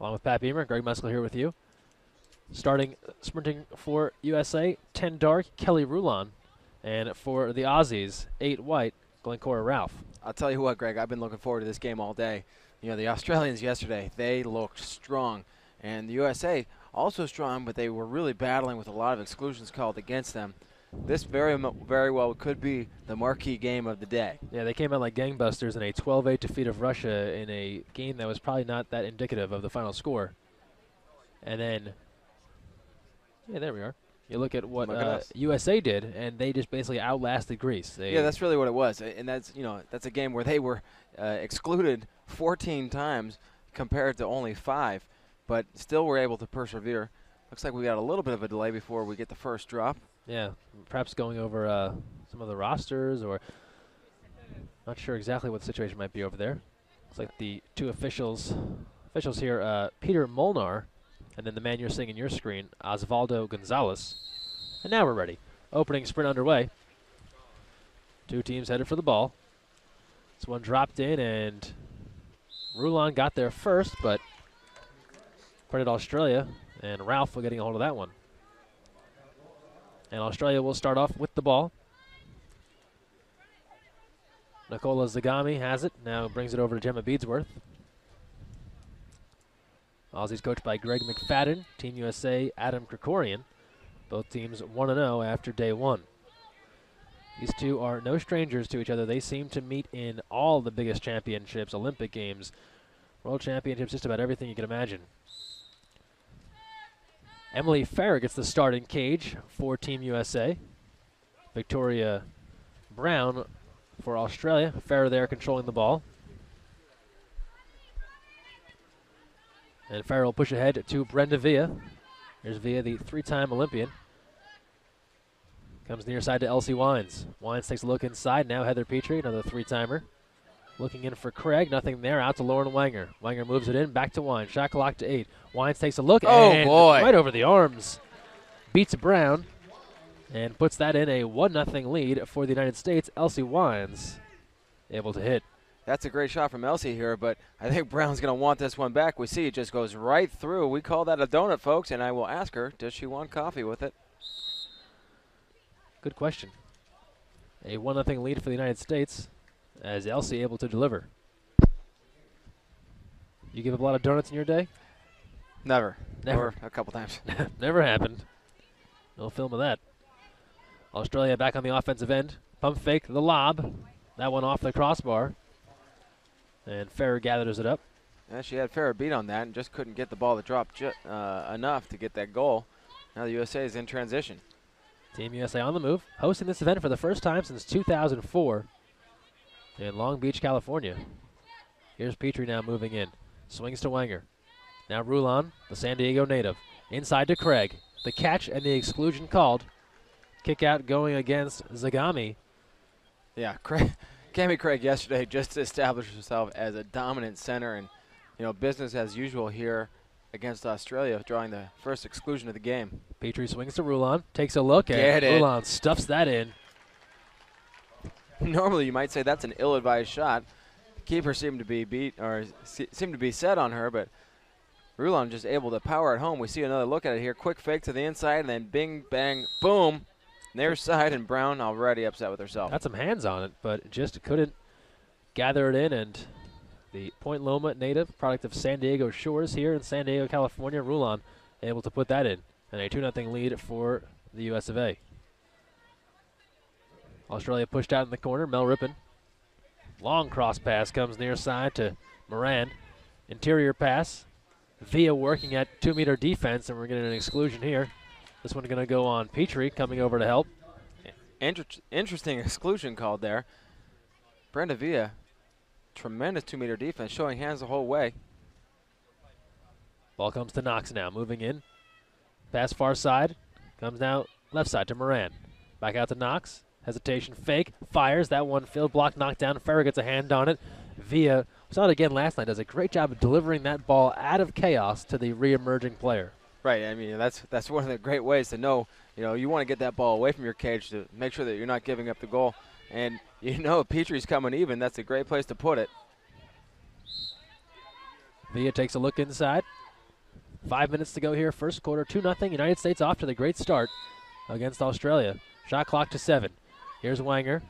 Along with Pat Beamer, Greg Muskler here with you. Sprinting for USA, 10 dark, Kelly Rulon. And for the Aussies, 8 white, Glencore Ralph. I'll tell you what, Greg, I've been looking forward to this game all day. You know, the Australians yesterday, they looked strong. And the USA, also strong, but they were really battling with a lot of exclusions called against them. This very well could be the marquee game of the day. Yeah, they came out like gangbusters in a 12-8 defeat of Russia in a game that was probably not that indicative of the final score. And then, yeah, there we are. You look at what USA did, and they just basically outlasted Greece. Yeah, that's really what it was. And that's, you know, that's a game where they were excluded 14 times compared to only 5, but still were able to persevere. Looks like we got a little bit of a delay before we get the first drop. Yeah, perhaps going over some of the rosters, or not sure exactly what the situation might be over there. Looks like the two officials here, Peter Molnar, and then the man you're seeing in your screen, Osvaldo Gonzalez. And now we're ready. Opening sprint underway. Two teams headed for the ball. This one dropped in, and Rulon got there first, but credit Australia, and Ralph getting a hold of that one. And Australia will start off with the ball. Nicola Zagami has it. Now brings it over to Gemma Beadsworth. Aussies coached by Greg McFadden. Team USA, Adam Krikorian. Both teams 1-0 after day one. These two are no strangers to each other. They seem to meet in all the biggest championships, Olympic Games, World Championships, just about everything you can imagine. Emily Farrer gets the start in cage for Team USA. Victoria Brown for Australia. Farrer there controlling the ball. And Farrer will push ahead to Brenda Villa. Here's Villa, the 3-time Olympian. Comes near side to Elsie Wines. Wines takes a look inside. Now Heather Petrie, another 3-timer. Looking in for Craig, nothing there. Out to Lauren Wanger. Wanger moves it in, back to Wines. Shot clock to 8. Wines takes a look, and right over the arms. Beats Brown and puts that in a 1-0 lead for the United States. Elsie Wines able to hit. That's a great shot from Elsie here, but I think Brown's going to want this one back. We see it just goes right through. We call that a donut, folks, and I will ask her, does she want coffee with it? Good question. A 1-0 lead for the United States, as Elsie able to deliver. You give up a lot of donuts in your day? Never. Never. Or a couple times. Never happened. No film of that. Australia back on the offensive end. Pump fake, the lob. That one off the crossbar. And Farrer gathers it up. Yeah, she had Farrer beat on that and just couldn't get the ball to drop enough to get that goal. Now the USA is in transition. Team USA on the move, hosting this event for the first time since 2004 in Long Beach, California. Here's Petrie now moving in. Swings to Wanger. Now Rulon, the San Diego native. Inside to Craig. The catch and the exclusion called. Kick out going against Zagami. Yeah, Cammie Craig yesterday just established herself as a dominant center, and you know, business as usual here against Australia, drawing the first exclusion of the game. Petrie swings to Rulon, takes a look, and Rulon stuffs that in. Normally you might say that's an ill-advised shot. The keeper seemed to be set on her, but Rulon just able to power it home. We see another look at it here. Quick fake to the inside, and then bing, bang, boom. Near side, and Brown already upset with herself. Got some hands on it, but just couldn't gather it in. And the Point Loma native, product of San Diego Shores here in San Diego, California, Rulon able to put that in. And a 2-0 lead for the US of A. Australia pushed out in the corner. Mel Rippon. Long cross pass comes near side to Moran. Interior pass. Villa working at 2-meter defense, and we're getting an exclusion here. This one's going to go on Petrie, coming over to help. Interesting exclusion called there. Brenda Villa, tremendous 2-meter defense, showing hands the whole way. Ball comes to Knox now, moving in. Pass far side, comes now left side to Moran. Back out to Knox. Hesitation, fake, fires. That one field block knocked down. Farrer gets a hand on it. Villa, we saw it again last night, does a great job of delivering that ball out of chaos to the re-emerging player. Right, I mean, that's one of the great ways to know, you know, you want to get that ball away from your cage to make sure that you're not giving up the goal. And, you know, if Petrie's coming even, that's a great place to put it. Villa takes a look inside. 5 minutes to go here, first quarter, 2-0. United States off to the great start against Australia. Shot clock to 7. Here's Wanger.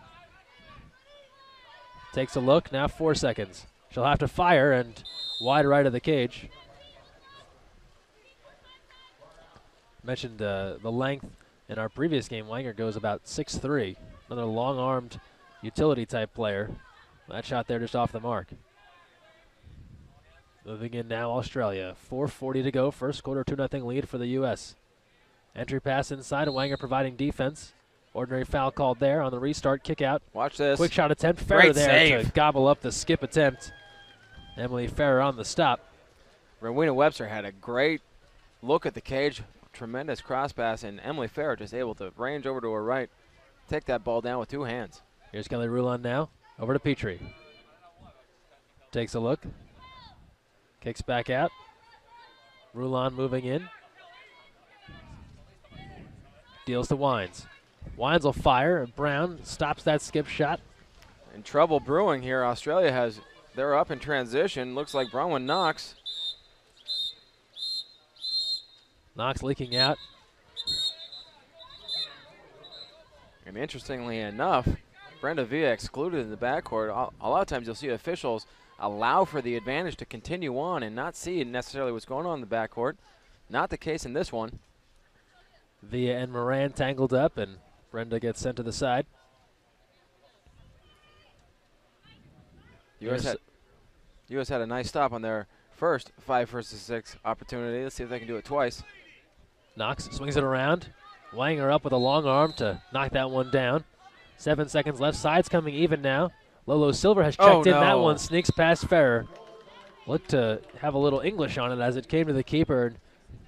Takes a look, now 4 seconds. She'll have to fire, and wide right of the cage. Mentioned the length in our previous game. Wanger goes about 6'3". Another long-armed utility-type player. That shot there just off the mark. Moving in now, Australia. 4:40 to go. First quarter, 2-0 lead for the U.S. Entry pass inside, and Wanger providing defense. Ordinary foul called there on the restart. Kick out. Watch this. Quick shot attempt. Ferrer Great there save. to gobble up the skip attempt. Emily Ferrer on the stop. Rowena Webster had a great look at the cage. Tremendous cross pass, and Emily Ferrer just able to range over to her right. Take that ball down with 2 hands. Here's Kelly Rulon now. Over to Petrie. Takes a look. Kicks back out. Rulon moving in. Deals to Wines. Wines will fire. Brown stops that skip shot. And trouble brewing here. Australia they're up in transition. Looks like Bronwyn Knox. Knox leaking out. And interestingly enough, Brenda Villa excluded in the backcourt. A lot of times you'll see officials allow for the advantage to continue on and not see necessarily what's going on in the backcourt. Not the case in this one. Villa and Moran tangled up, and Brenda gets sent to the side. U.S. had a nice stop on their first 5 versus 6 opportunity. Let's see if they can do it twice. Knox swings it around. Wanger up with a long arm to knock that one down. 7 seconds left. Side's coming even now. Lolo Silver has checked in that one. Sneaks past Ferrer. Looked to have a little English on it as it came to the keeper and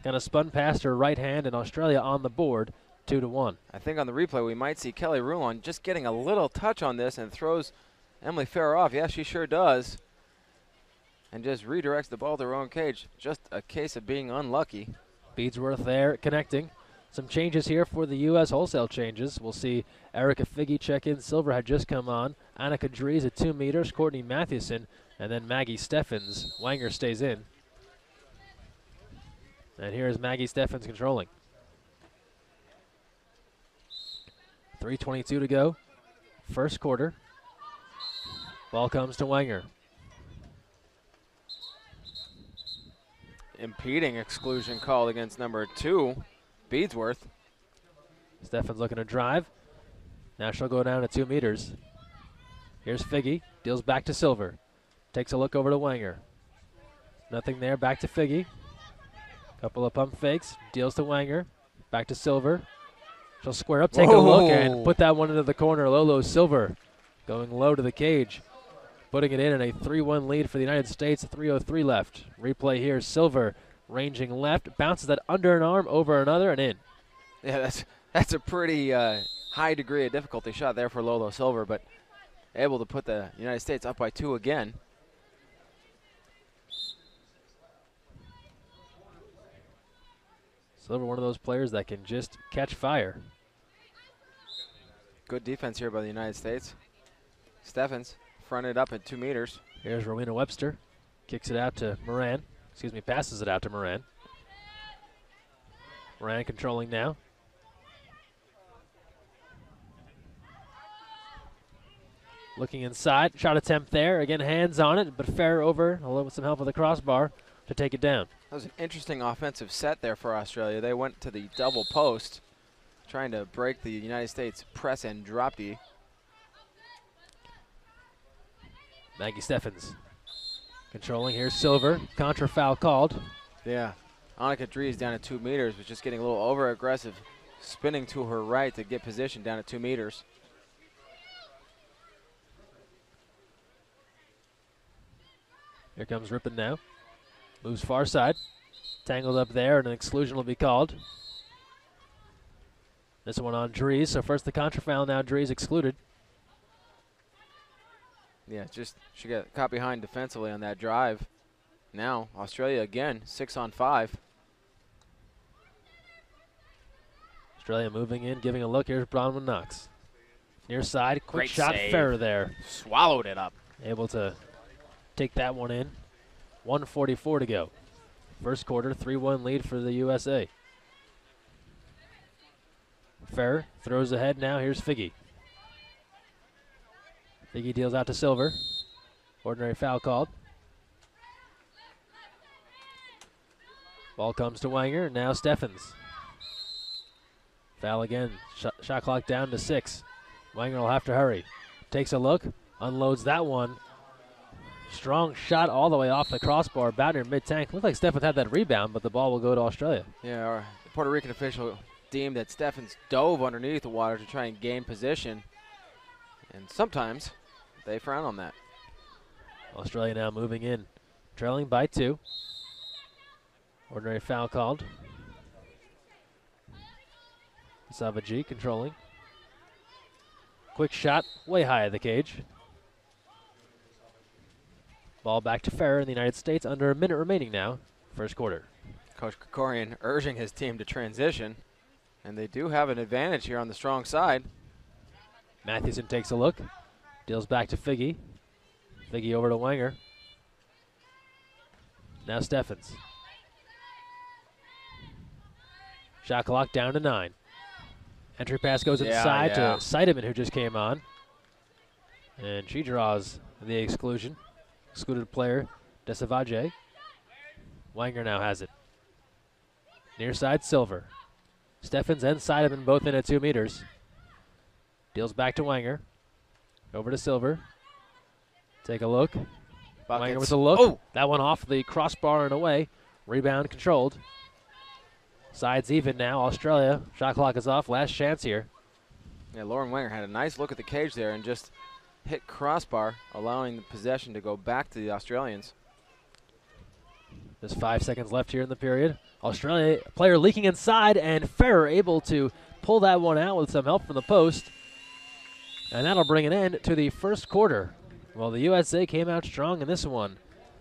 kind of spun past her right hand, and Australia on the board, 2-1. I think on the replay we might see Kelly Rulon just getting a little touch on this and throws Emily Ferrer off. Yeah, she sure does. And just redirects the ball to her own cage. Just a case of being unlucky. Beadsworth there connecting. Some changes here for the U.S. wholesale changes. We'll see Erica Figge check in. Silver had just come on. Annika Dries at 2 meters. Courtney Mathewson. And then Maggie Steffens. Wanger stays in. And here's Maggie Steffens controlling. 3:22 to go. First quarter. Ball comes to Wanger. Impeding exclusion called against number 2, Beadsworth. Steffens looking to drive. Now she'll go down to 2 meters. Here's Figge. Deals back to Silver. Takes a look over to Wanger. Nothing there. Back to Figge. Couple of pump fakes. Deals to Wanger. Back to Silver. She'll square up, take a look, and put that one into the corner. Lolo Silver going low to the cage. Putting it in a 3-1 lead for the United States. 3:03 left. Replay here. Silver ranging left. Bounces that under an arm, over another, and in. Yeah, that's a pretty high degree of difficulty shot there for Lolo Silver, but able to put the United States up by 2 again. Silver, one of those players that can just catch fire. Good defense here by the United States. Steffens fronted up at 2 meters. Here's Rowena Webster. Kicks it out to Moran. Excuse me, passes it out to Moran. Moran controlling now. Looking inside. Shot attempt there. Again, hands on it, but Ferrer over, although with some help with the crossbar, to take it down. That was an interesting offensive set there for Australia. They went to the double post, trying to break the United States press and drop D. Maggie Steffens controlling. Here's Silver. Contra foul called. Yeah. Annika Dries down at 2 meters, but just getting a little over aggressive, spinning to her right to get position down at 2 meters. Here comes Rippon now. Moves far side. Tangled up there, and an exclusion will be called. This one on Dries. So first the contra foul, now Dries excluded. Yeah, just she got caught behind defensively on that drive. Now Australia again, 6 on 5. Australia moving in, giving a look. Here's Bronwyn Knox. Near side, quick Great shot, save. Ferrer there. Swallowed it up. Able to take that one in. 1:44 to go. First quarter, 3-1 lead for the USA. Ferrer throws ahead now. Here's Figge. Figge deals out to Silver. Ordinary foul called. Ball comes to Wanger. Now Steffens. Foul again. Shot clock down to 6. Wanger will have to hurry. Takes a look. Unloads that one. Strong shot all the way off the crossbar. About near mid-tank. Looked like Steffens had that rebound, but the ball will go to Australia. Yeah, the Puerto Rican official deemed that Steffens dove underneath the water to try and gain position. And sometimes they frown on that. Australia now moving in. Trailing by 2. Ordinary foul called. Savaji controlling. Quick shot, way high at the cage. Ball back to Ferrer in the United States. Under a minute remaining now, first quarter. Coach Krikorian urging his team to transition, and they do have an advantage here on the strong side. Mathewson takes a look, deals back to Figge. Figge over to Wanger. Now Steffens. Shot clock down to 9. Entry pass goes inside to Seidemann, who just came on. And she draws the exclusion. Excluded player, Desavaje. Wanger now has it. Near side, Silver. Steffens and Seidemann both in at 2 meters. Deals back to Wanger. Over to Silver. Take a look. Buckets. Wanger with a look. Oh! That one off the crossbar and away. Rebound controlled. Sides even now. Australia. Shot clock is off. Last chance here. Yeah, Lauren Wanger had a nice look at the cage there and just hit crossbar, allowing the possession to go back to the Australians. There's 5 seconds left here in the period. Australia player leaking inside, and Ferrer able to pull that one out with some help from the post. And that'll bring an end to the first quarter. Well, the USA came out strong in this one.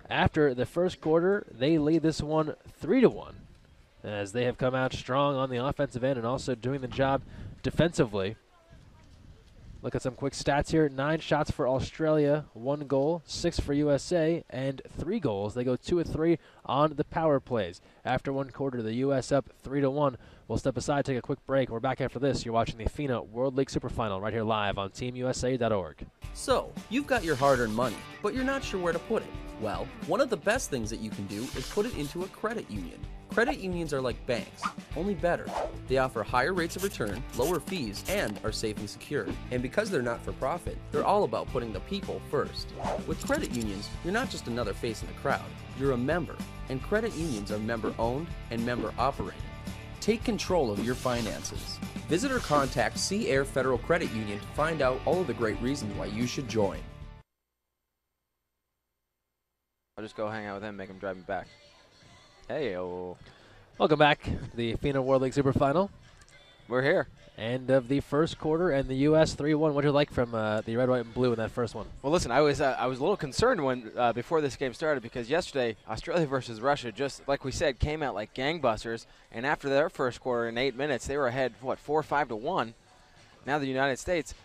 After the first quarter, they lead this one 3-1, as they have come out strong on the offensive end and also doing the job defensively. Look at some quick stats here. 9 shots for Australia, 1 goal, 6 for USA, and 3 goals. They go 2 of 3 on the power plays. After one quarter, the U.S. up 3-1. We'll step aside, take a quick break. We're back after this. You're watching the FINA World League Superfinal right here live on TeamUSA.org. So, you've got your hard-earned money, but you're not sure where to put it. Well, one of the best things that you can do is put it into a credit union. Credit unions are like banks, only better. They offer higher rates of return, lower fees, and are safe and secure. And because they're not for profit, they're all about putting the people first. With credit unions, you're not just another face in the crowd, you're a member. And credit unions are member-owned and member-operated. Take control of your finances. Visit or contact Sea Air Federal Credit Union to find out all of the great reasons why you should join. I'll just go hang out with him, make him drive me back. Hey-o. Welcome back to the FINA World League Superfinal. We're here. End of the first quarter, and the U.S. 3-1. What did you like from the red, white, and blue in that first one? Well, listen, I was a little concerned when before this game started, because yesterday Australia versus Russia, just like we said, came out like gangbusters, and after their first quarter in 8 minutes, they were ahead 4-5-1. Now the United States,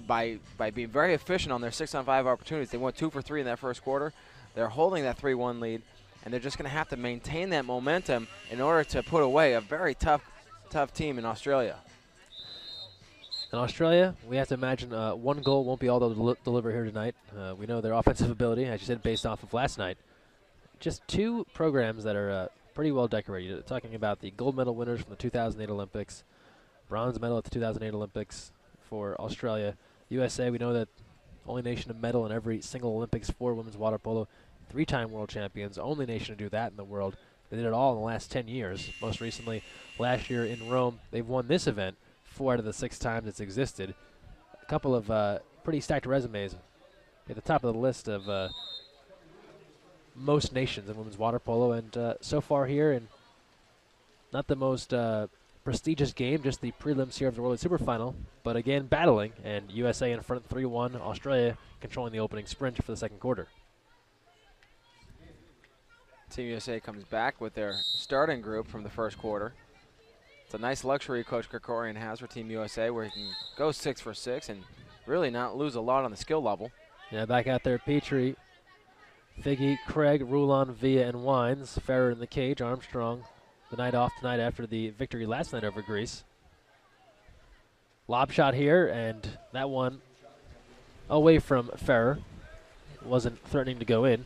by being very efficient on their 6-on-5 opportunities, they went 2 for 3 in that first quarter. They're holding that 3-1 lead, and they're just going to have to maintain that momentum in order to put away a very tough team in Australia. In Australia, we have to imagine 1 goal won't be all they'll deliver here tonight. We know their offensive ability, as you said, based off of last night. Just 2 programs that are pretty well decorated. You're talking about the gold medal winners from the 2008 Olympics, bronze medal at the 2008 Olympics for Australia. USA, we know that only nation to medal in every single Olympics for women's water polo. 3-time world champions, only nation to do that in the world. They did it all in the last 10 years. Most recently, last year in Rome, they've won this event 4 out of the 6 times it's existed. A couple of pretty stacked resumes at the top of the list of most nations in women's water polo, and so far here, and not the most prestigious game, just the prelims here of the World League Superfinal, but again battling, and USA in front 3-1, Australia controlling the opening sprint for the second quarter. Team USA comes back with their starting group from the first quarter. It's a nice luxury Coach Krikorian has for Team USA, where he can go 6 for 6 and really not lose a lot on the skill level. Yeah, back out there, Petrie Figgy, Craig, Rulon, Villa, and Wines. Ferrer in the cage. Armstrong, the night off tonight after the victory last night over Greece. Lob shot here, and that one away from Ferrer. Wasn't threatening to go in.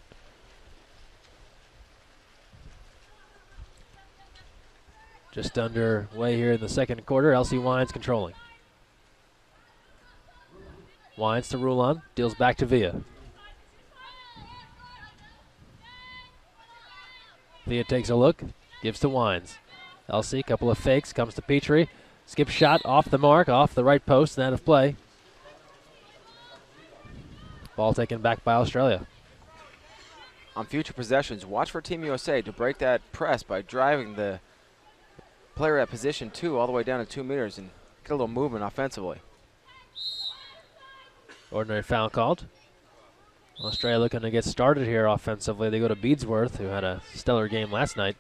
Just underway here in the second quarter. LC Wines controlling. Wines to Rulon. Deals back to Villa. Villa takes a look. Gives to Wines. LC, couple of fakes. Comes to Petrie. Skip shot off the mark. Off the right post and out of play. Ball taken back by Australia. On future possessions, watch for Team USA to break that press by driving the player at position 2 all the way down to 2 meters and get a little movement offensively. Ordinary foul called. Australia looking to get started here offensively. They go to Beadsworth, who had a stellar game last night.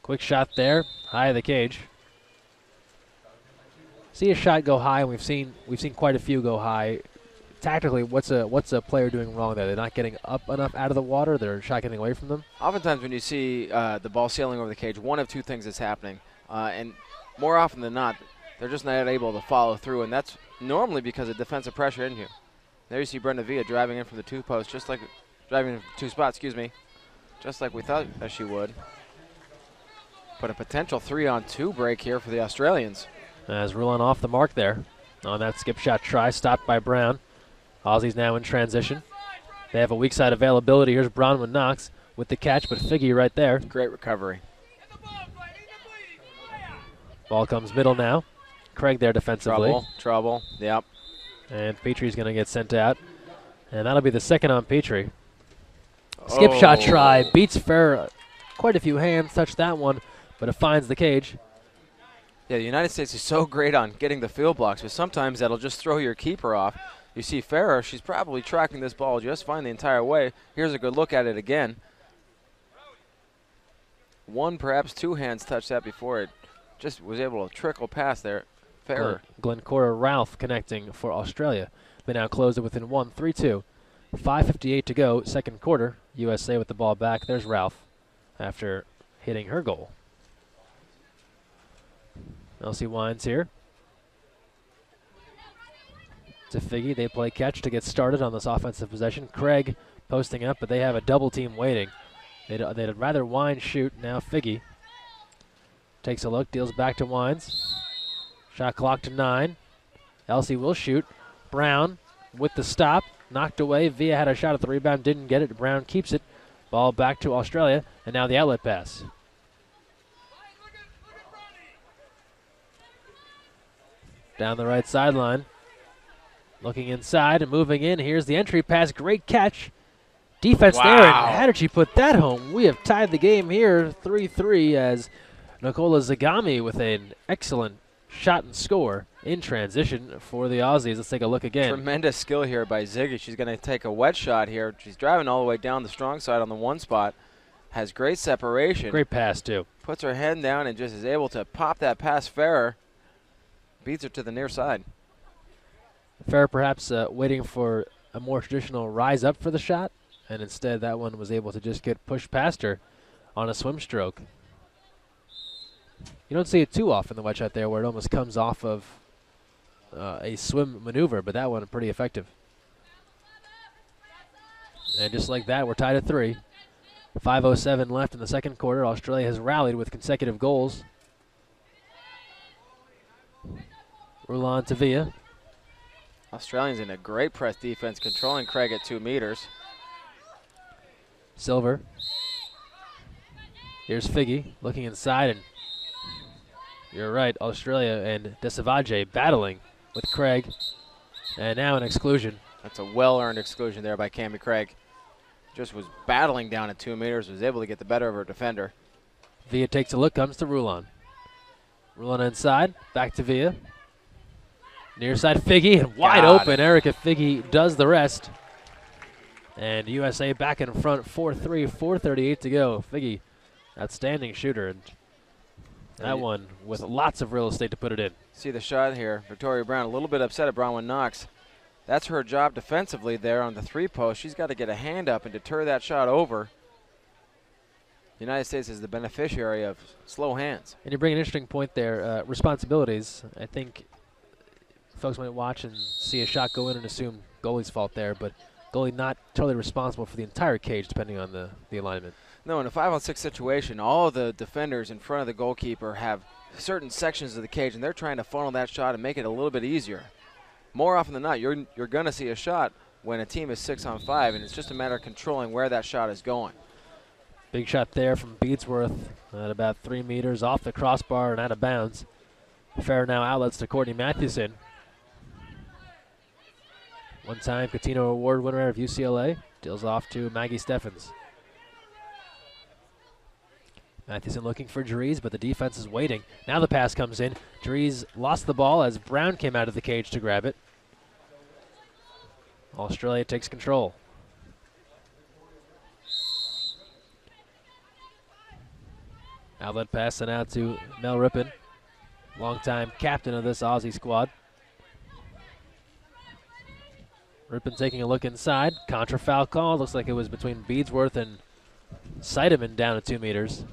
Quick shot there, high of the cage. See a shot go high, and we've seen quite a few go high. Tactically, what's a player doing wrong there? They're not getting up enough out of the water. They're shot getting away from them. Oftentimes when you see the ball sailing over the cage, one of two things is happening. And more often than not, they're just not able to follow through, and that's normally because of defensive pressure in here. There you see Brenda Villa driving in from the 2 post, driving in 2 spots, just like we thought that she would. But a potential 3-on-2 break here for the Australians. As Rulon off the mark there on that skip shot try, stopped by Brown. Aussies now in transition. They have a weak side availability. Here's Bronwyn Knox with the catch, but Figgy right there. Great recovery. Ball comes middle now. Craig there defensively. Trouble, yep. And Petrie's going to get sent out. And that'll be the second on Petrie. Skip shot try, beats Ferrer. Quite a few hands touch that one, but it finds the cage. Yeah, the United States is so great on getting the field blocks, but sometimes that'll just throw your keeper off. You see Ferrer, she's probably tracking this ball just fine the entire way. Here's a good look at it again. One, perhaps 2 hands touched that before it just was able to trickle past there. Ferrer. Glencora Ralph connecting for Australia. They now close it within 1, 3-2. 5:58 to go, second quarter. USA with the ball back. There's Ralph after hitting her goal. LC Wines here. To Figgy, they play catch to get started on this offensive possession. Craig posting up, but they have a double team waiting. They'd rather Wines shoot. Now Figgy takes a look, deals back to Wines. Shot clock to 9. LC will shoot. Brown with the stop, knocked away. Villa had a shot at the rebound, didn't get it. Brown keeps it. Ball back to Australia, and now the outlet pass. Down the right sideline. Looking inside and moving in. Here's the entry pass. Great catch. Defense there, and how did she put that home? We have tied the game here 3-3 as Nicola Zagami with an excellent shot and score in transition for the Aussies. Let's take a look again. Tremendous skill here by Ziggy. She's going to take a wet shot here. She's driving all the way down the strong side on the 1 spot. Has great separation. Great pass, too. Puts her head down and just is able to pop that past Ferrer. Beats her to the near side. Ferrer perhaps waiting for a more traditional rise up for the shot, and instead that one was able to just get pushed past her on a swim stroke. You don't see it too often, the wet shot there, where it almost comes off of a swim maneuver, but that one pretty effective. And just like that, we're tied at 3. 5:07 left in the second quarter. Australia has rallied with consecutive goals. Rulon to Villa. Australians in a great press defense, controlling Craig at 2 meters. Silver. Here's Figgy looking inside, and you're right, Australia and Desavaje battling with Craig. And now an exclusion. That's a well-earned exclusion there by Cammie Craig. Just was battling down at 2 meters, was able to get the better of her defender. Villa takes a look, comes to Rulon. Rulon inside, back to Villa. Near side Figgy, and wide open. Erica Figgy does the rest. And USA back in front, 4-3, 4:38 to go. Figgy, outstanding shooter, and that one with lots of real estate to put it in. See the shot here. Victoria Brown a little bit upset at Bronwyn Knox. That's her job defensively there on the 3-post. She's got to get a hand up and deter that shot over. The United States is the beneficiary of slow hands. And you bring an interesting point there, responsibilities. I think folks might watch and see a shot go in and assume goalie's fault there, but goalie not totally responsible for the entire cage depending on the alignment. No, in a 5-on-6 situation, all of the defenders in front of the goalkeeper have certain sections of the cage, and they're trying to funnel that shot and make it a little bit easier. More often than not, you're going to see a shot when a team is 6-on-5, and it's just a matter of controlling where that shot is going. Big shot there from Beadsworth at about 3 meters off the crossbar and out of bounds. Fair now outlets to Courtney Mathewson. One-time Catino Award winner of UCLA. Deals off to Maggie Steffens. Mathewson looking for Dries, but the defense is waiting. Now the pass comes in. Dries lost the ball as Brown came out of the cage to grab it. Australia takes control. Outlet pass sent out to Mel Rippon, longtime captain of this Aussie squad. Rippon taking a look inside. Contra foul call. Looks like it was between Beadsworth and Seidemann down at 2 meters.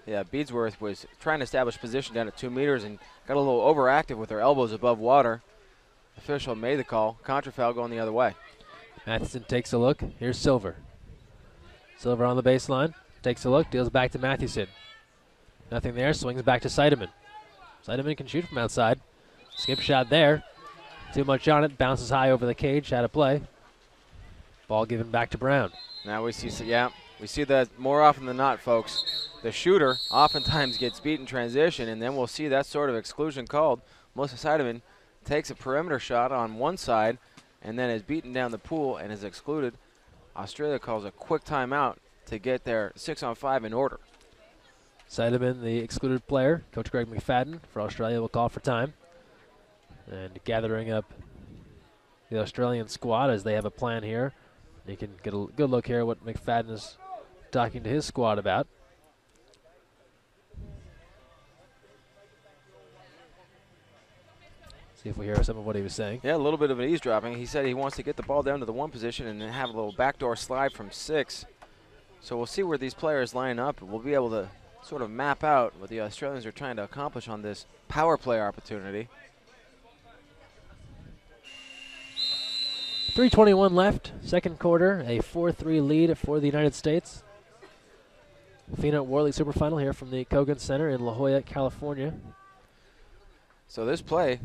Yeah, Beadsworth was trying to establish position down at 2 meters and got a little overactive with her elbows above water. Official made the call. Contra foul going the other way. Matheson takes a look. Here's Silver. Silver on the baseline. Takes a look. Deals back to Mathewson. Nothing there. Swings back to Seidemann. Seidemann can shoot from outside. Skip shot there. Too much on it. Bounces high over the cage. Out of play. Ball given back to Brown. Now we see, we see that more often than not, folks. The shooter oftentimes gets beat in transition, and then we'll see that sort of exclusion called. Melissa Seidemann takes a perimeter shot on one side and then is beaten down the pool and is excluded. Australia calls a quick timeout to get their 6-on-5 in order. Seidemann, the excluded player. Coach Greg McFadden for Australia will call for time. And gathering up the Australian squad as they have a plan here. You can get a good look here at what McFadden is talking to his squad about. See if we hear some of what he was saying. Yeah, a little bit of an eavesdropping. He said he wants to get the ball down to the 1 position and then have a little backdoor slide from 6. So we'll see where these players line up, and we'll be able to sort of map out what the Australians are trying to accomplish on this power play opportunity. 3:21 left, second quarter, a 4-3 lead for the United States. FINA World League Superfinal here from the Kogan Center in La Jolla, California. So this play,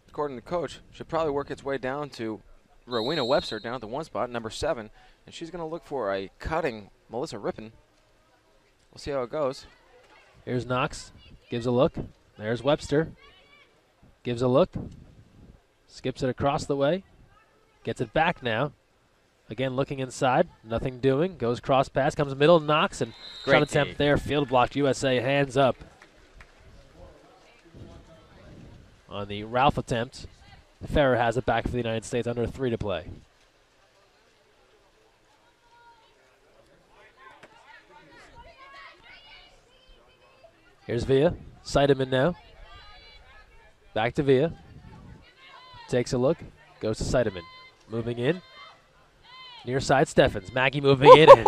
according to coach, should probably work its way down to Rowena Webster down at the 1 spot, number 7, and she's going to look for a cutting Melissa Rippon. We'll see how it goes. Here's Knox, gives a look. There's Webster, gives a look, skips it across the way, gets it back now. Again, looking inside, nothing doing. Goes cross pass, comes middle, Knox, and shot attempt there. Field blocked. USA hands up on the Ralph attempt. Ferrer has it back for the United States, under 3 to play. Here's Villa. Seidemann now. Back to Villa. Takes a look. Goes to Seidemann. Moving in. Near side Steffens. Maggie moving in. And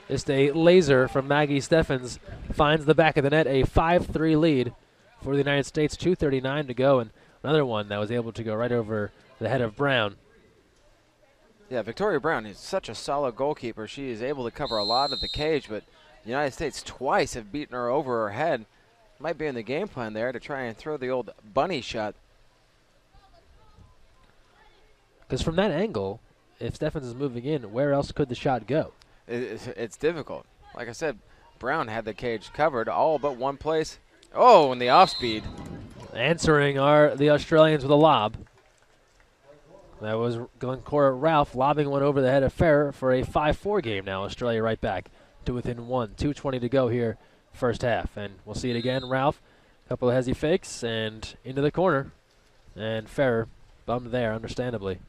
just a laser from Maggie Steffens finds the back of the net. A 5-3 lead for the United States. 2:39 to go. And another one that was able to go right over the head of Brown. Yeah, Victoria Brown is such a solid goalkeeper. She is able to cover a lot of the cage, but the United States twice have beaten her over her head. Might be in the game plan there to try and throw the old bunny shot. Because from that angle, if Steffens is moving in, where else could the shot go? It's difficult. Like I said, Brown had the cage covered all but one place. Oh, and the off speed. Answering are the Australians with a lob. That was Glencora Ralph lobbing one over the head of Ferrer for a 5-4 game now. Australia right back to within 1. 2:20 to go here, first half. And we'll see it again. Ralph, a couple of hezzy fakes and into the corner. And Ferrer bummed there, understandably.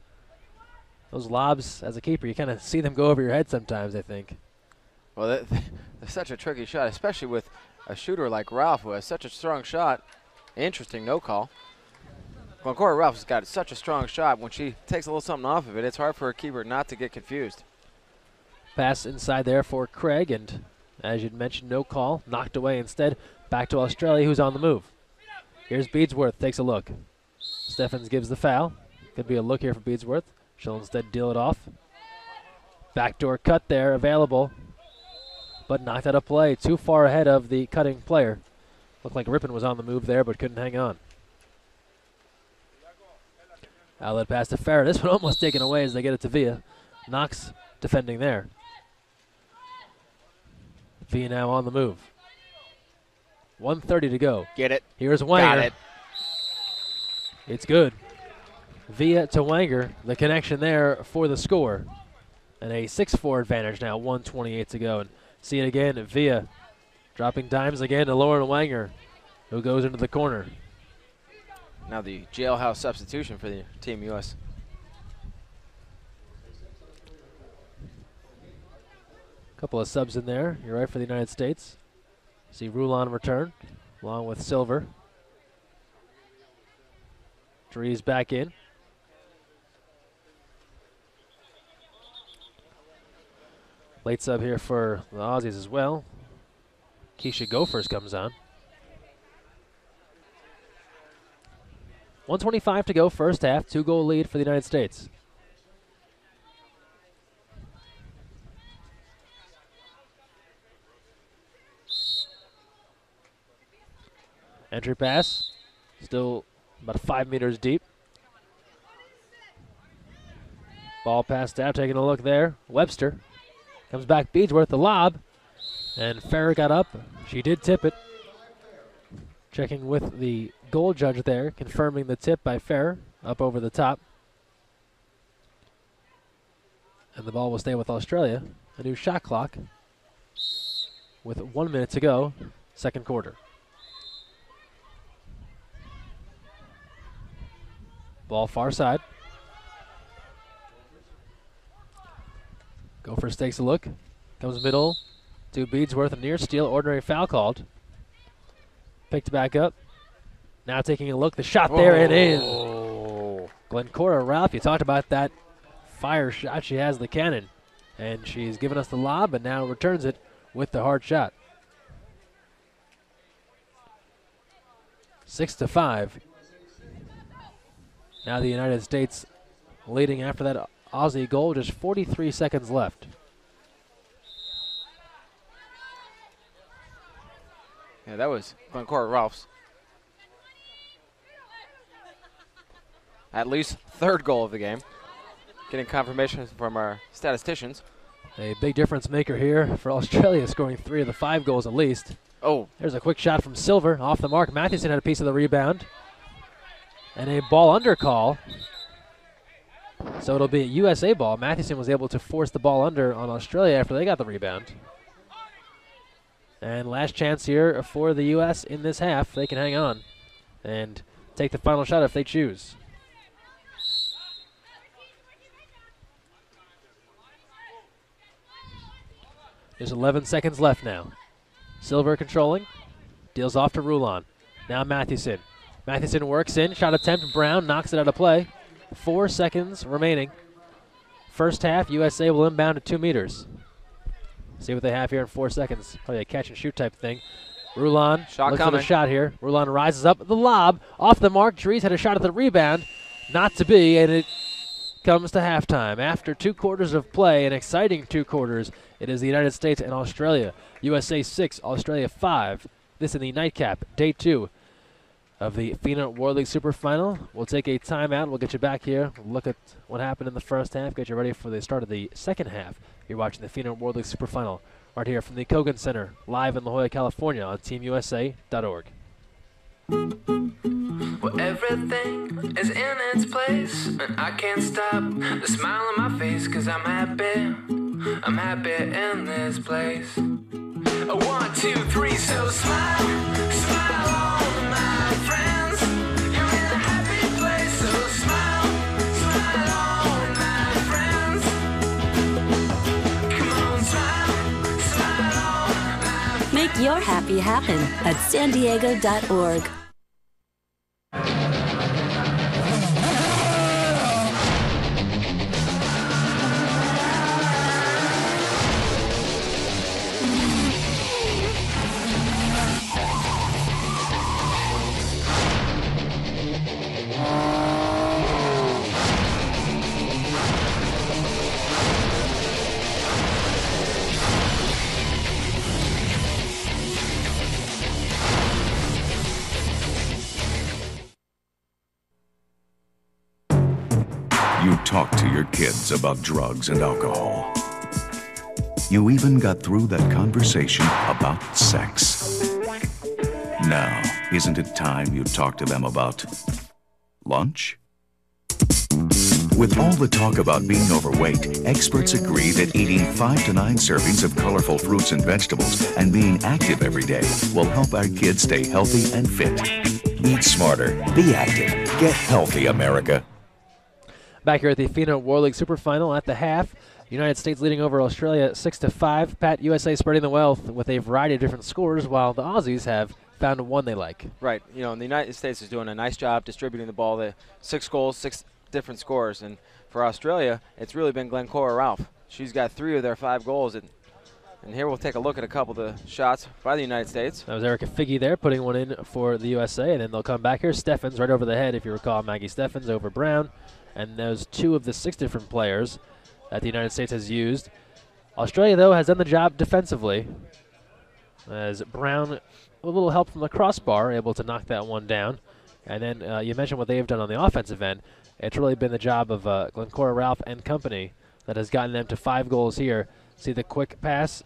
Those lobs, as a keeper, you kind of see them go over your head sometimes, I think. Well, they're such a tricky shot, especially with a shooter like Ralph, who has such a strong shot. Interesting no call. Glencora Ralph's got such a strong shot. When she takes a little something off of it, it's hard for a keeper not to get confused. Pass inside there for Craig, and as you'd mentioned, no call. Knocked away instead. Back to Australia, who's on the move. Here's Beadsworth, takes a look. Steffens gives the foul. Could be a look here for Beadsworth. She'll instead deal it off. Backdoor cut there, available. But knocked out of play, too far ahead of the cutting player. Looked like Rippon was on the move there, but couldn't hang on. Outlet pass to Farah. This one almost taken away as they get it to Villa. Knox defending there. Villa now on the move. 1:30 to go. Get it. Here's Wanger. Got it. It's good. Villa to Wanger. The connection there for the score. And a 6-4 advantage now. 1:28 to go. And see it again. Villa dropping dimes again to Lauren Wanger, who goes into the corner. Now the jailhouse substitution for the Team US. Couple of subs in there. You're right for the United States. See Rulon return, along with Silver. Drees back in. Late sub here for the Aussies as well. Keisha Gophers comes on. 1:25 to go, first half. 2-goal lead for the United States. Entry pass, still about 5 meters deep. Ball passed out, taking a look there. Webster comes back, Beadsworth, the lob. And Farrer got up. She did tip it. Checking with the goal judge there, confirming the tip by Farrer up over the top. And the ball will stay with Australia. A new shot clock with 1 minute to go, second quarter. Ball far side. Gophers takes a look. Comes middle to Beadsworth, a near steal, ordinary foul called. Picked back up. Now taking a look, the shot there and in. Glencora Ralph, you talked about that fire shot. She has the cannon. And she's given us the lob, but now returns it with the hard shot. 6-5. Now the United States leading after that Aussie goal, just 43 seconds left. Yeah, that was Glencora Ralph's at least third goal of the game. Getting confirmation from our statisticians. A big difference maker here for Australia, scoring 3 of the 5 goals at least. Oh, there's a quick shot from Silver off the mark. Mathewson had a piece of the rebound. And a ball under call. So it'll be a USA ball. Mathewson was able to force the ball under on Australia after they got the rebound. And last chance here for the U.S. in this half. They can hang on and take the final shot if they choose. There's 11 seconds left now. Silver controlling. Deals off to Rulon. Now Mathewson. Mathewson works in. Shot attempt. Brown knocks it out of play. 4 seconds remaining. First half, USA will inbound at 2 meters. See what they have here in 4 seconds. Probably a catch and shoot type thing. Rulon looks for the shot here. Rulon rises up. The lob off the mark. Drees had a shot at the rebound. Not to be, and it comes to halftime. After 2 quarters of play, an exciting 2 quarters, it is the United States and Australia. USA 6, Australia 5. This in the nightcap, day 2 of the FINA World League Super Final. We'll take a timeout. We'll get you back here. We'll look at what happened in the first half. Get you ready for the start of the second half. You're watching the FINA World League Super Final right here from the Kogan Center, live in La Jolla, California on TeamUSA.org. Well, everything is in its place, and I can't stop the smile on my face, 'cause I'm happy in this place. 1, 2, 3, so smile, smile on my friends. You're in a happy place, so smile, smile on my friends. Come on, smile, smile on my friends. Make your happy happen at sandiego.org. talk to your kids about drugs and alcohol. You even got through that conversation about sex. Now, isn't it time you talk to them about lunch? With all the talk about being overweight, experts agree that eating 5 to 9 servings of colorful fruits and vegetables and being active every day will help our kids stay healthy and fit. Eat smarter, be active, get healthy, America. Back here at the FINA World League Super Final at the half, United States leading over Australia 6-5. Pat, USA spreading the wealth with a variety of different scores, while the Aussies have found one they like. Right. You know, and the United States is doing a nice job distributing the ball. The 6 goals, 6 different scores. And for Australia, it's really been Glencora Ralph. She's got 3 of their 5 goals. And here we'll take a look at a couple of the shots by the United States. That was Erica Figge there putting one in for the USA, and then they'll come back here. Steffens right over the head, if you recall, Maggie Steffens over Brown. And those 2 of the 6 different players that the United States has used. Australia, though, has done the job defensively, as Brown, a little help from the crossbar, able to knock that one down. And then you mentioned what they've done on the offensive end. It's really been the job of Glencora Ralph and company that has gotten them to 5 goals here. See the quick pass,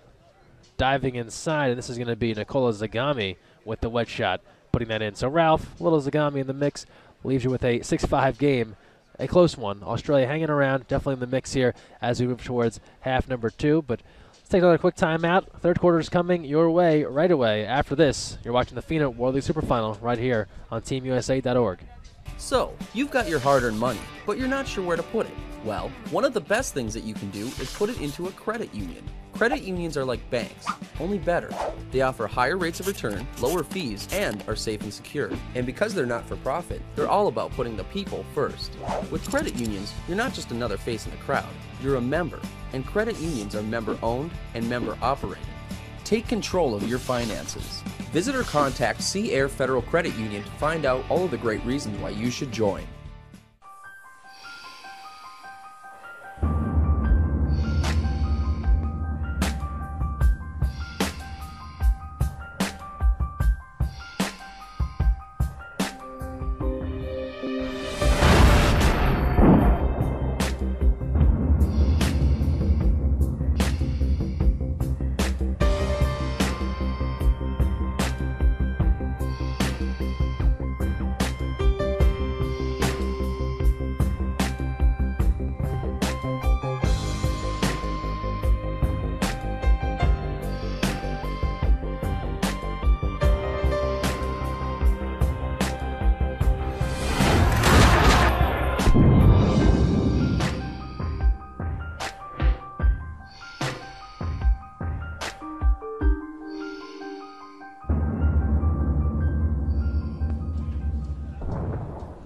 diving inside, and this is going to be Nicola Zagami with the wet shot, putting that in. So Ralph, little Zagami in the mix, leaves you with a 6-5 game. A close one. Australia hanging around, definitely in the mix here as we move towards half number 2. But let's take another quick timeout. Third quarter is coming your way right away. After this, you're watching the FINA World League Super Final right here on TeamUSA.org. So, you've got your hard-earned money, but you're not sure where to put it. Well, one of the best things that you can do is put it into a credit union. Credit unions are like banks, only better. They offer higher rates of return, lower fees, and are safe and secure. And because they're not for profit, they're all about putting the people first. With credit unions, you're not just another face in the crowd, you're a member. And credit unions are member-owned and member-operated. Take control of your finances. Visit or contact Sea Air Federal Credit Union to find out all of the great reasons why you should join.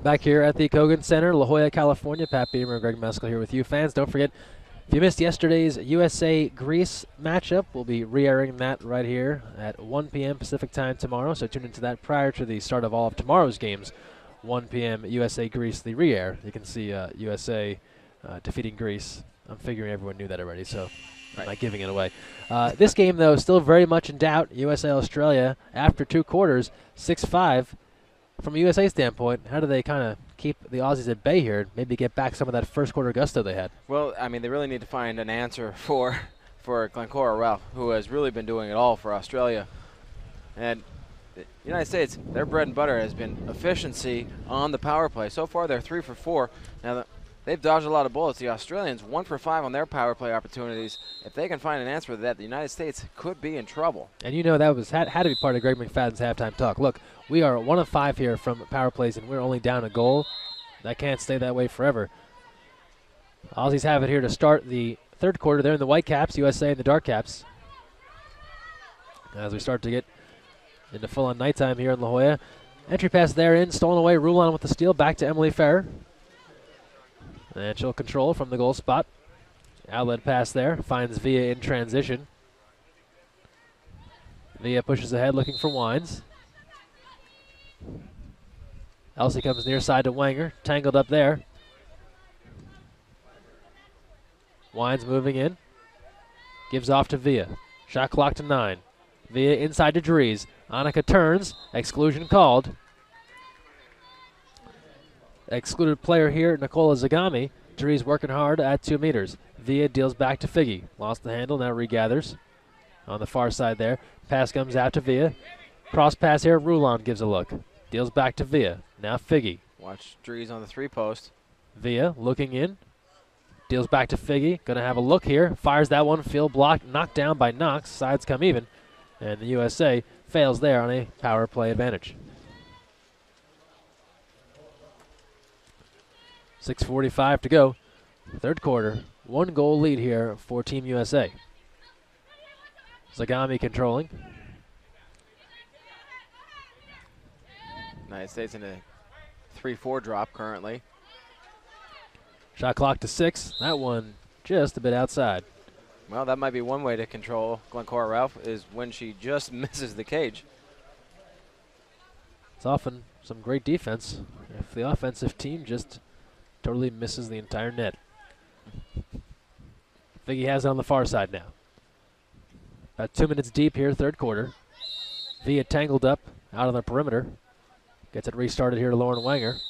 Back here at the Kogan Center, La Jolla, California. Pat Beamer, Greg Meskel here with you. Fans, don't forget, if you missed yesterday's USA-Greece matchup, we'll be re-airing that right here at 1 p.m. Pacific time tomorrow. So tune into that prior to the start of all of tomorrow's games. 1 p.m. USA-Greece, the re-air. You can see USA defeating Greece. I'm figuring everyone knew that already, so I'm not giving it away. This game, though, still very much in doubt. USA-Australia, after 2 quarters, 6-5. From a USA standpoint, how do they kind of keep the Aussies at bay here and maybe get back some of that first quarter gusto they had? Well, I mean, they really need to find an answer for Glencora Ralph, who has really been doing it all for Australia. And the United States, their bread and butter has been efficiency on the power play. So far, they're 3 for 4. Now, they've dodged a lot of bullets. The Australians, 1 for 5 on their power play opportunities. If they can find an answer to that, the United States could be in trouble. And you know that was had to be part of Greg McFadden's halftime talk. Look, we are 1 of 5 here from power plays, and we're only down a goal. That can't stay that way forever. Aussies have it here to start the third quarter. They're in the white caps, USA in the dark caps. As we start to get into full-on nighttime here in La Jolla. Entry pass there in, stolen away. Rulon with the steal, back to Emily Ferrer. And she'll control from the goal spot. Outlet pass there, finds Villa in transition. Villa pushes ahead looking for Wines. Elsie comes near side to Wanger, tangled up there. Wines moving in, gives off to Villa. Shot clock to 9. Villa inside to Dries. Annika turns, exclusion called. Excluded player here, Nicola Zagami. Dries working hard at 2 meters. Villa deals back to Figgy. Lost the handle, now regathers. On the far side there. Pass comes out to Villa. Cross pass here, Rulon gives a look. Deals back to Villa. Now Figgy. Watch Dries on the 3-post. Villa looking in. Deals back to Figgy. Going to have a look here. Fires that one. Field blocked. Knocked down by Knox. Sides come even. And the USA fails there on a power play advantage. 6:45 to go. Third quarter. 1 goal lead here for Team USA. Zagami controlling. United States in a 3-4 drop currently. Shot clock to 6. That one just a bit outside. Well, that might be one way to control Glencora Ralph is when she just misses the cage. It's often some great defense if the offensive team just totally misses the entire net. Figgy has it on the far side now. About 2 minutes deep here, third quarter. Villa tangled up out on the perimeter. Gets it restarted here to Lauren Wanger.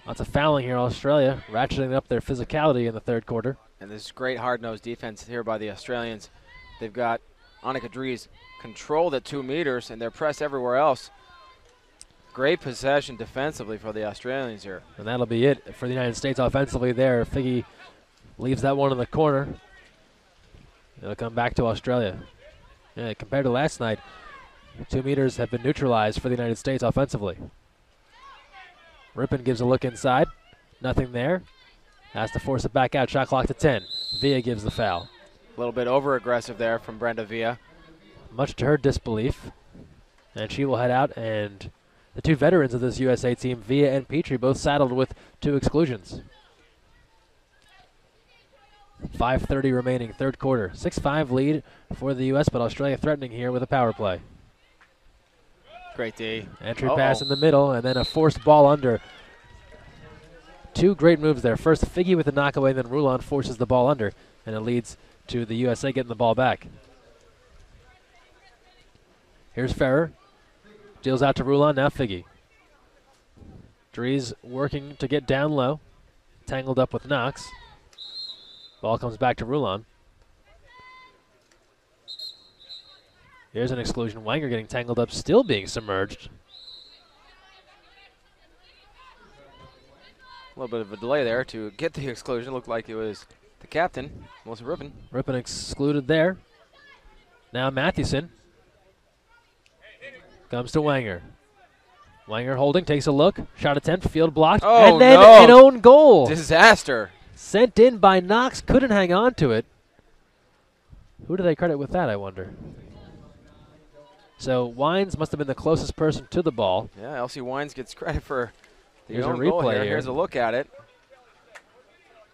Lots of fouling here, Australia, ratcheting up their physicality in the third quarter. And this great hard-nosed defense here by the Australians. They've got Annika Dries controlled at 2 meters, and they're pressed everywhere else. Great possession defensively for the Australians here. And that'll be it for the United States offensively there. Figgy leaves that one in the corner. It'll come back to Australia. Yeah, compared to last night, 2 meters have been neutralized for the United States offensively. Rippon gives a look inside. Nothing there. Has to force it back out. Shot clock to 10. Villa gives the foul. A little bit over-aggressive there from Brenda Villa. Much to her disbelief. And she will head out, and the 2 veterans of this USA team, Villa and Petrie, both saddled with 2 exclusions. 5:30 remaining, third quarter. 6-5 lead for the U.S., but Australia threatening here with a power play. Great D. Entry pass in the middle, and then a forced ball under. 2 great moves there. First, Figgy with the knockaway, then Rulon forces the ball under, and it leads to the USA getting the ball back. Here's Ferrer. Deals out to Rulon, now Figgy. Dries working to get down low. Tangled up with Knox. Ball comes back to Rulon. Here's an exclusion. Wanger getting tangled up, still being submerged. A little bit of a delay there to get the exclusion. Looked like it was the captain, Melissa Rippon. Rippon excluded there. Now Mathewson. Comes to Wanger. Wanger holding, takes a look. Shot attempt, field blocked. Oh, and then no. an own goal. Disaster. Sent in by Knox, couldn't hang on to it. Who do they credit with that, I wonder? So Wines must have been the closest person to the ball. Yeah, Elsie Wines gets credit for the Here's a own goal replay here. here. Here's a look at it.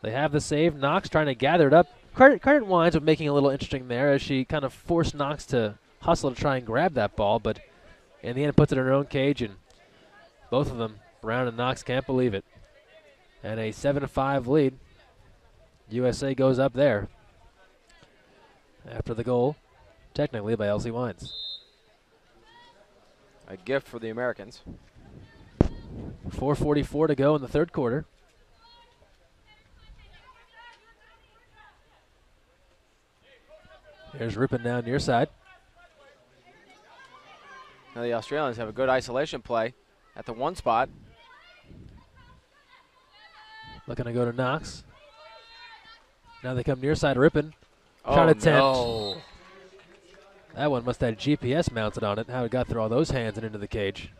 They have the save. Knox trying to gather it up. Credit Wines with making it a little interesting there as she kind of forced Knox to hustle to try and grab that ball, but in the end puts it in her own cage, and both of them, Brown and Knox, can't believe it. And a 7-5 lead. USA goes up there after the goal, technically by Elsie Wines. A gift for the Americans. 4:44 to go in the third quarter. Here's Rippon down near side. Now the Australians have a good isolation play at the 1 spot. Looking to go to Knox. Now they come near side. Rippon. Oh, Shot attempt. no. That one must have had GPS mounted on it. How it got through all those hands and into the cage.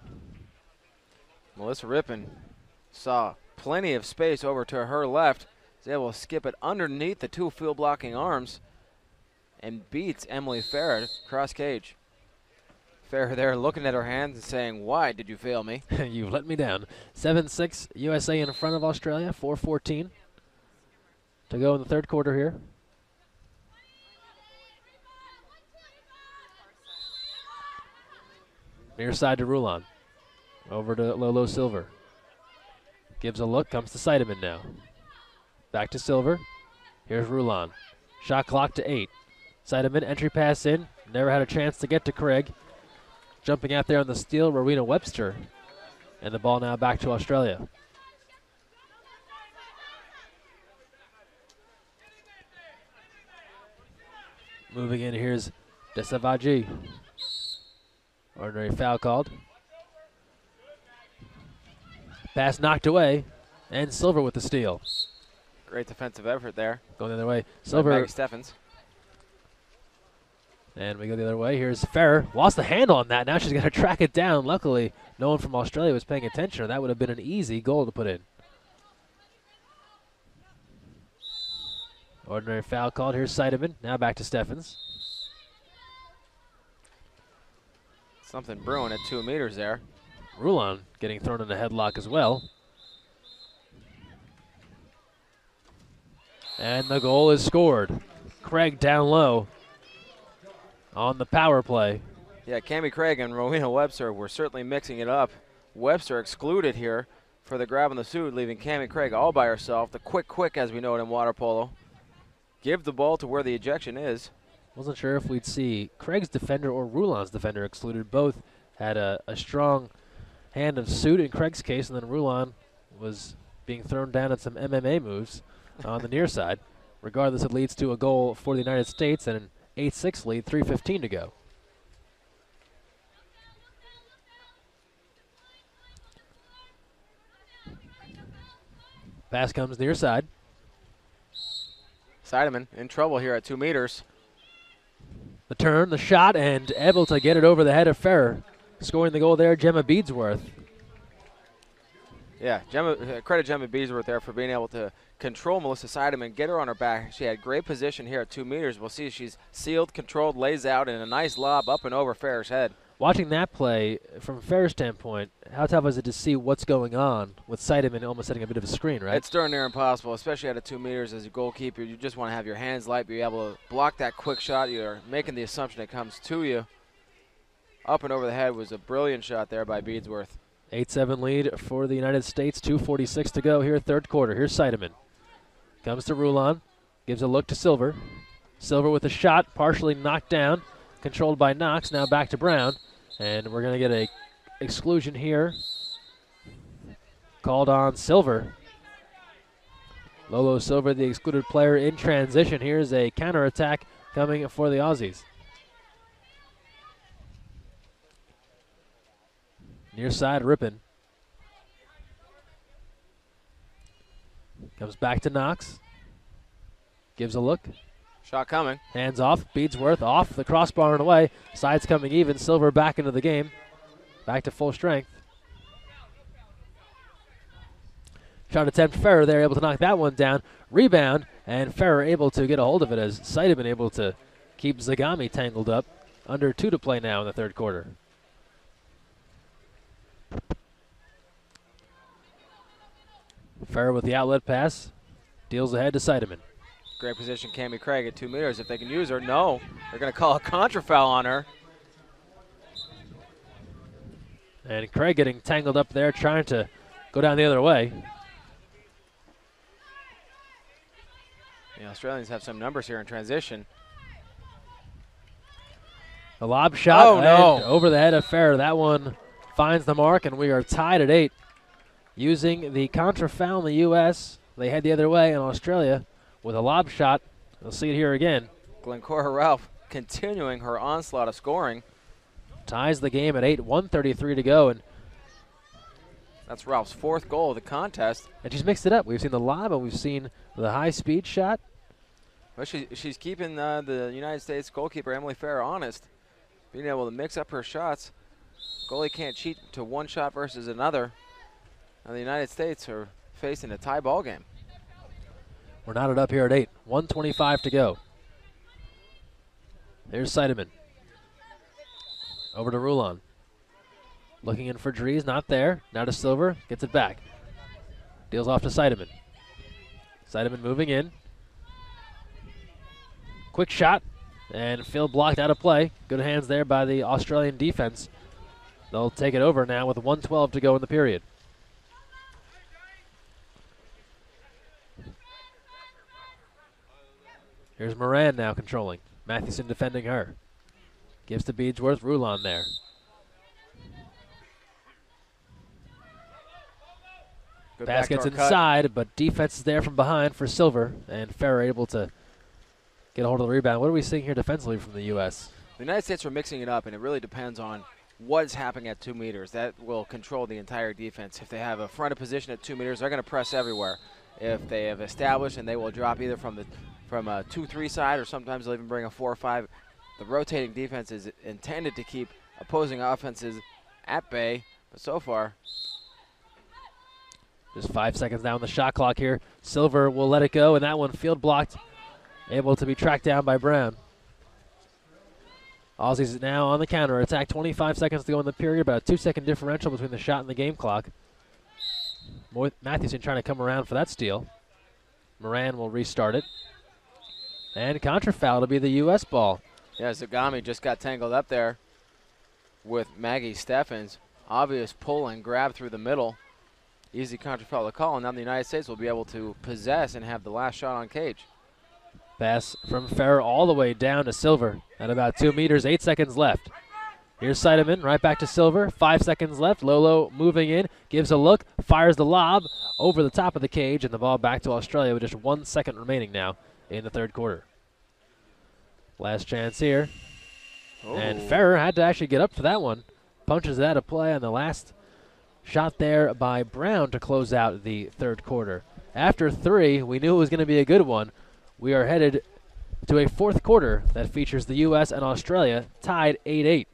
Melissa Rippon saw plenty of space over to her left. Was able to skip it underneath the 2 field blocking arms and beats Emily Farrett cross cage. Farrett there looking at her hands and saying, "Why did you fail me?" You've let me down. 7-6 USA in front of Australia. 4:14 to go in the third quarter here. Near side to Rulon. Over to Lolo Silver. Gives a look, comes to Seidemann now. Back to Silver. Here's Rulon. Shot clock to 8. Seidemann, entry pass in. Never had a chance to get to Craig. Jumping out there on the steal, Rowena Webster. And the ball now back to Australia. Moving in, here's Desavaji. Ordinary foul called. Pass knocked away, and Silver with the steal. Great defensive effort there. Going the other way. Silver. Silver. Maggie Steffens. And we go the other way. Here's Ferrer. Lost the handle on that. Now she's got to track it down. Luckily, no one from Australia was paying attention, or that would have been an easy goal to put in. Ordinary foul called. Here's Seidemann. Now back to Steffens. Something brewing at 2 meters there. Rulon getting thrown in a headlock as well. And the goal is scored. Craig down low on the power play. Yeah, Cammie Craig and Rowena Webster were certainly mixing it up. Webster excluded here for the grab on the suit, leaving Cammie Craig all by herself. The quick, as we know it in water polo. Give the ball to where the ejection is. Wasn't sure if we'd see Craig's defender or Rulon's defender excluded. Both had a strong hand of suit in Craig's case, and then Rulon was being thrown down at some MMA moves on the near side. Regardless, it leads to a goal for the United States and an 8-6 lead, 3:15 to go. Pass comes near side. Seidemann in trouble here at 2 meters. The turn, the shot, and able to get it over the head of Ferrer. Scoring the goal there, Gemma Beadsworth. Yeah, credit Gemma Beadsworth there for being able to control Melissa Seidemann, get her on her back. She had great position here at 2 meters. We'll see she's sealed, controlled, lays out, and a nice lob up and over Ferrer's head. Watching that play, from Ferrer's standpoint, how tough is it to see what's going on with Seidemann almost setting a bit of a screen, right? It's darn near impossible, especially at 2 meters as a goalkeeper. You just want to have your hands light, be able to block that quick shot. You're making the assumption it comes to you. Up and over the head was a brilliant shot there by Beadsworth. 8-7 lead for the United States, 2:46 to go here, third quarter. Here's Seidemann. Comes to Rulon, gives a look to Silver. Silver with a shot, partially knocked down, controlled by Knox, now back to Brown. And we're going to get a exclusion here. Called on Silver. Lolo Silver, the excluded player in transition. Here's a counterattack coming for the Aussies. Near side, Rippin. Comes back to Knox. Gives a look. Shot coming. Hands off. Beadsworth off the crossbar and away. Sides coming even. Silver back into the game. Back to full strength. Shot attempt. Ferrer there able to knock that one down. Rebound. And Ferrer able to get a hold of it as Seidemann able to keep Zagami tangled up. Under 2 to play now in the third quarter. Ferrer with the outlet pass. Deals ahead to Seidemann. Great position, Cammie Craig at 2 meters. If they can use her, no. They're going to call a contra foul on her. And Craig getting tangled up there, trying to go down the other way. The Australians have some numbers here in transition. A lob shot no. over the head of Ferrer. That one finds the mark, and we are tied at 8. Using the contra foul in the U.S., they head the other way in Australia with a lob shot. We'll see it here again. Glencora Ralph continuing her onslaught of scoring. Ties the game at 8, 1:33 to go, and that's Ralph's 4th goal of the contest. she's mixed it up. We've seen the lob, and we've seen the high-speed shot. Well, she's keeping the United States goalkeeper, Emily Ferrer, honest. Being able to mix up her shots. Goalie can't cheat to one shot versus another. And the United States are facing a tie ball game. We're knotted up here at 8, 1:25 to go. There's Seidemann. Over to Rulon. Looking in for Dries, not there. Now to Silver, gets it back. Deals off to Seidemann. Seidemann moving in. Quick shot, and Phil blocked out of play. Good hands there by the Australian defense. They'll take it over now with 1:12 to go in the period. Here's Moran now controlling. Mathewson defending her. Gives to Beadsworth. Rulon there. Good Pass gets backdoor inside, but defense is there from behind for Silver, and Ferrer able to get a hold of the rebound. What are we seeing here defensively from the U.S.? The United States are mixing it up, and it really depends on what's happening at 2 meters. That will control the entire defense. If they have a fronted position at 2 meters, they're going to press everywhere. If they have established, and they will drop either from a 2-3 side, or sometimes they'll even bring a 4-5. The rotating defense is intended to keep opposing offenses at bay, but so far, just 5 seconds now on the shot clock here. Silver will let it go, and that one field blocked, able to be tracked down by Brown. Aussies now on the counter attack. 25 seconds to go in the period, about a 2-second differential between the shot and the game clock. Matthewson trying to come around for that steal. Moran will restart it. And contra foul to be the U.S. ball. yeah, Zagami just got tangled up there with Maggie Steffens. Obvious pull and grab through the middle. Easy contra foul to call, and now the United States will be able to possess and have the last shot on cage. Pass from Ferrer all the way down to Silver at about 2 meters, 8 seconds left. Here's Seidemann, right back to Silver, 5 seconds left. Lolo moving in, gives a look, fires the lob over the top of the cage, and the ball back to Australia with just 1 second remaining now in the third quarter. Last chance here. And Ferrer had to actually get up for that one. Punches it out of play on the last shot there by Brown to close out the third quarter. After 3, we knew it was going to be a good one. We are headed to a fourth quarter that features the U.S. and Australia tied 8-8.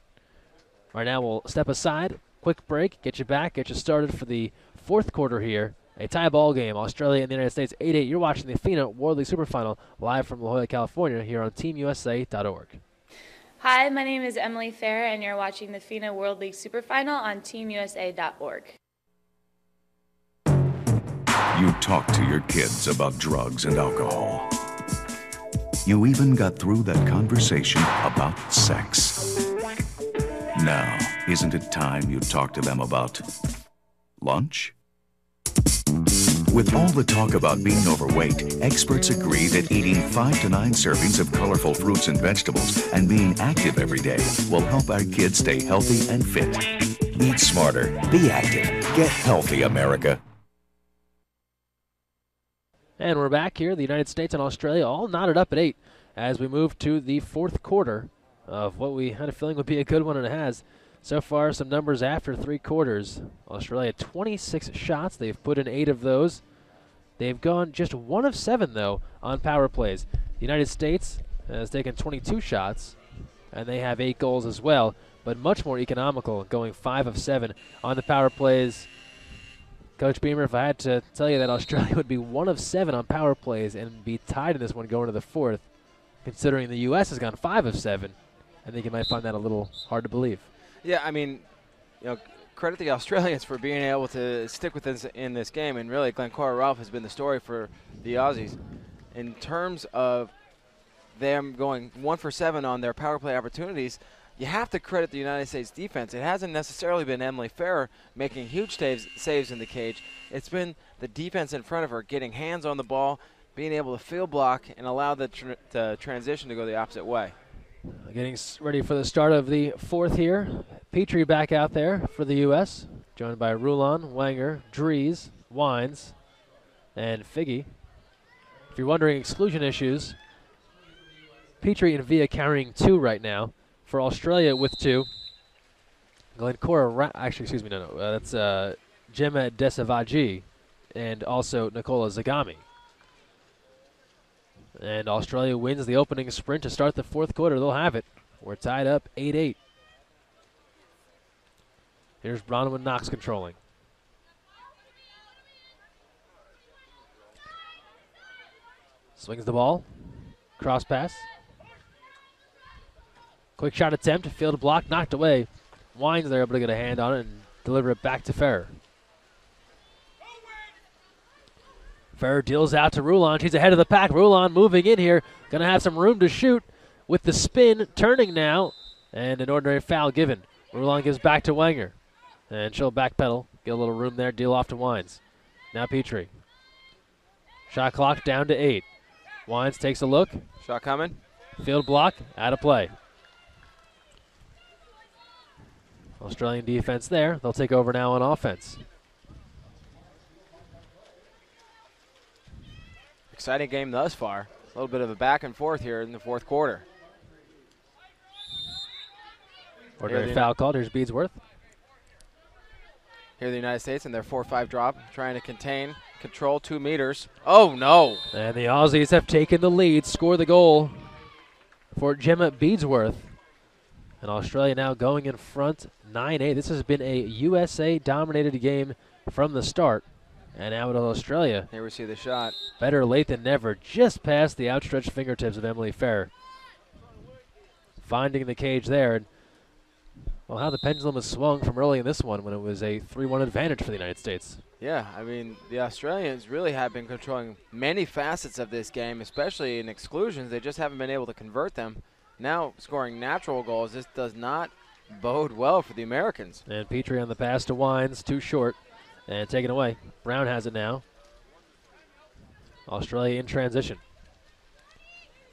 Right now we'll step aside, quick break, get you back, get you started for the fourth quarter here. A tie ball game, Australia and the United States 8-8. You're watching the FINA World League Superfinal live from La Jolla, California here on TeamUSA.org. Hi, my name is Emily Fair, and you're watching the FINA World League Superfinal on TeamUSA.org. You talk to your kids about drugs and alcohol. You even got through that conversation about sex. Now, isn't it time you talk to them about lunch? With all the talk about being overweight, experts agree that eating 5 to 9 servings of colorful fruits and vegetables and being active every day will help our kids stay healthy and fit. Eat smarter, be active, get healthy, America. And we're back here. The United States and Australia all knotted up at 8 as we move to the fourth quarter of what we had a feeling would be a good one, and it has. So far, some numbers after 3 quarters. Australia 26 shots. They've put in 8 of those. They've gone just 1 of 7, though, on power plays. The United States has taken 22 shots, and they have 8 goals as well, but much more economical, going 5 of 7 on the power plays. Coach Beamer, if I had to tell you that Australia would be 1 of 7 on power plays and be tied in this one going to the fourth, considering the U.S. has gone 5 of 7, I think you might find that a little hard to believe. Yeah, I mean, credit the Australians for being able to stick with this in this game, and really Glencora Ralph has been the story for the Aussies. In terms of them going 1 for 7 on their power play opportunities, you have to credit the United States defense. It hasn't necessarily been Emily Ferrer making huge saves in the cage. It's been the defense in front of her getting hands on the ball, being able to field block, and allow the transition to go the opposite way. Getting ready for the start of the fourth here. Petrie back out there for the U.S., joined by Rulon, Wanger, Dries, Wines, and Figge. If you're wondering exclusion issues, Petrie and Villa carrying 2 right now. For Australia with 2. Glencora, that's Gemma Desavaji and also Nicola Zagami. And Australia wins the opening sprint to start the fourth quarter. They'll have it. We're tied up 8-8. Here's Bronwyn Knox controlling. Swings the ball. Cross pass. Quick shot attempt. Field block. Knocked away. Wines there able to get a hand on it and deliver it back to Ferrer. Ferrer deals out to Rulon. She's ahead of the pack. Rulon moving in here. Going to have some room to shoot with the spin. Turning now. And an ordinary foul given. Rulon gives back to Wanger. And she'll backpedal. Get a little room there. Deal off to Wines. Now Petrie. Shot clock down to 8. Wines takes a look. Shot coming. Field block. Out of play. Australian defense there. They'll take over now on offense. Exciting game thus far. A little bit of a back and forth here in the fourth quarter. Ordinary foul called. Here's Beadsworth. Here the United States in their 4-5 drop, trying to control 2 meters. Oh, no. And the Aussies have taken the lead, score the goal for Gemma Beadsworth. And Australia now going in front 9-8. This has been a USA-dominated game from the start. And now with Australia. Here we see the shot. Better late than never, just past the outstretched fingertips of Emily Fair. Finding the cage there. And, well, how the pendulum has swung from early in this one when it was a 3-1 advantage for the United States. Yeah, I mean, the Australians really have been controlling many facets of this game, especially in exclusions. They just haven't been able to convert them. Now scoring natural goals, this does not bode well for the Americans. And Petrie on the pass to Wines, too short, and taken away. Brown has it now. Australia in transition.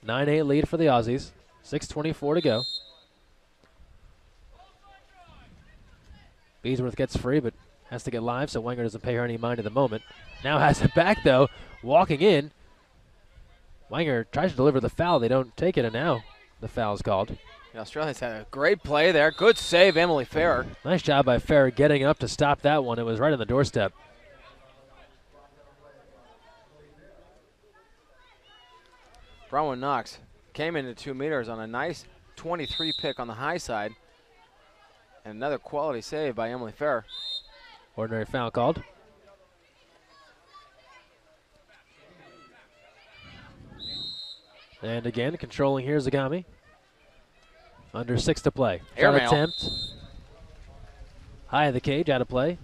9-8 lead for the Aussies. 6:24 to go. Beadsworth gets free, but has to get live, so Wenger doesn't pay her any mind at the moment. Now has it back, though, walking in. Wenger tries to deliver the foul. They don't take it, and now the foul is called. The Australians had a great play there. Good save, Emily Fair. Nice job by Fair getting up to stop that one. It was right on the doorstep. Bronwyn Knox came into 2 meters on a nice 23 pick on the high side. And another quality save by Emily Fair. Ordinary foul called. And again, controlling here Zagami. Under 6 to play. Shot Airmail. attempt. High of the cage, out of play.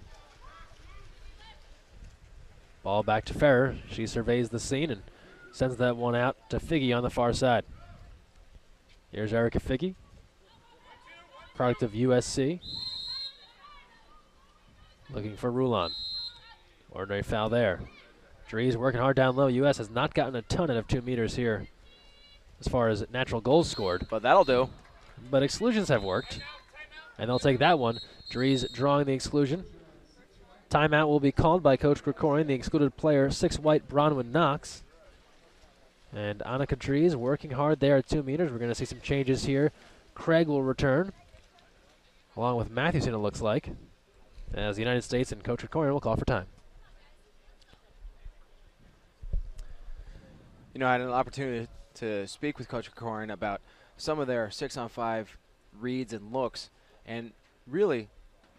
Ball back to Ferrer. She surveys the scene and sends that one out to Figge on the far side. Here's Erica Figge, product of USC. Looking for Rulon. Ordinary foul there. Dries working hard down low. U.S. has not gotten a ton out of 2 meters here as far as natural goals scored. But that'll do. But exclusions have worked, and they'll take that one. Dries drawing the exclusion. Timeout will be called by Coach Krikorian, the excluded player, 6 white Bronwyn Knox. And Annika Dries working hard there at 2 meters. We're going to see some changes here. Craig will return, along with Matthewson, it looks like, as the United States and Coach Krikorian will call for time. You know, I had an opportunity to speak with Coach Krikorian about some of their 6-on-5 reads and looks, and really,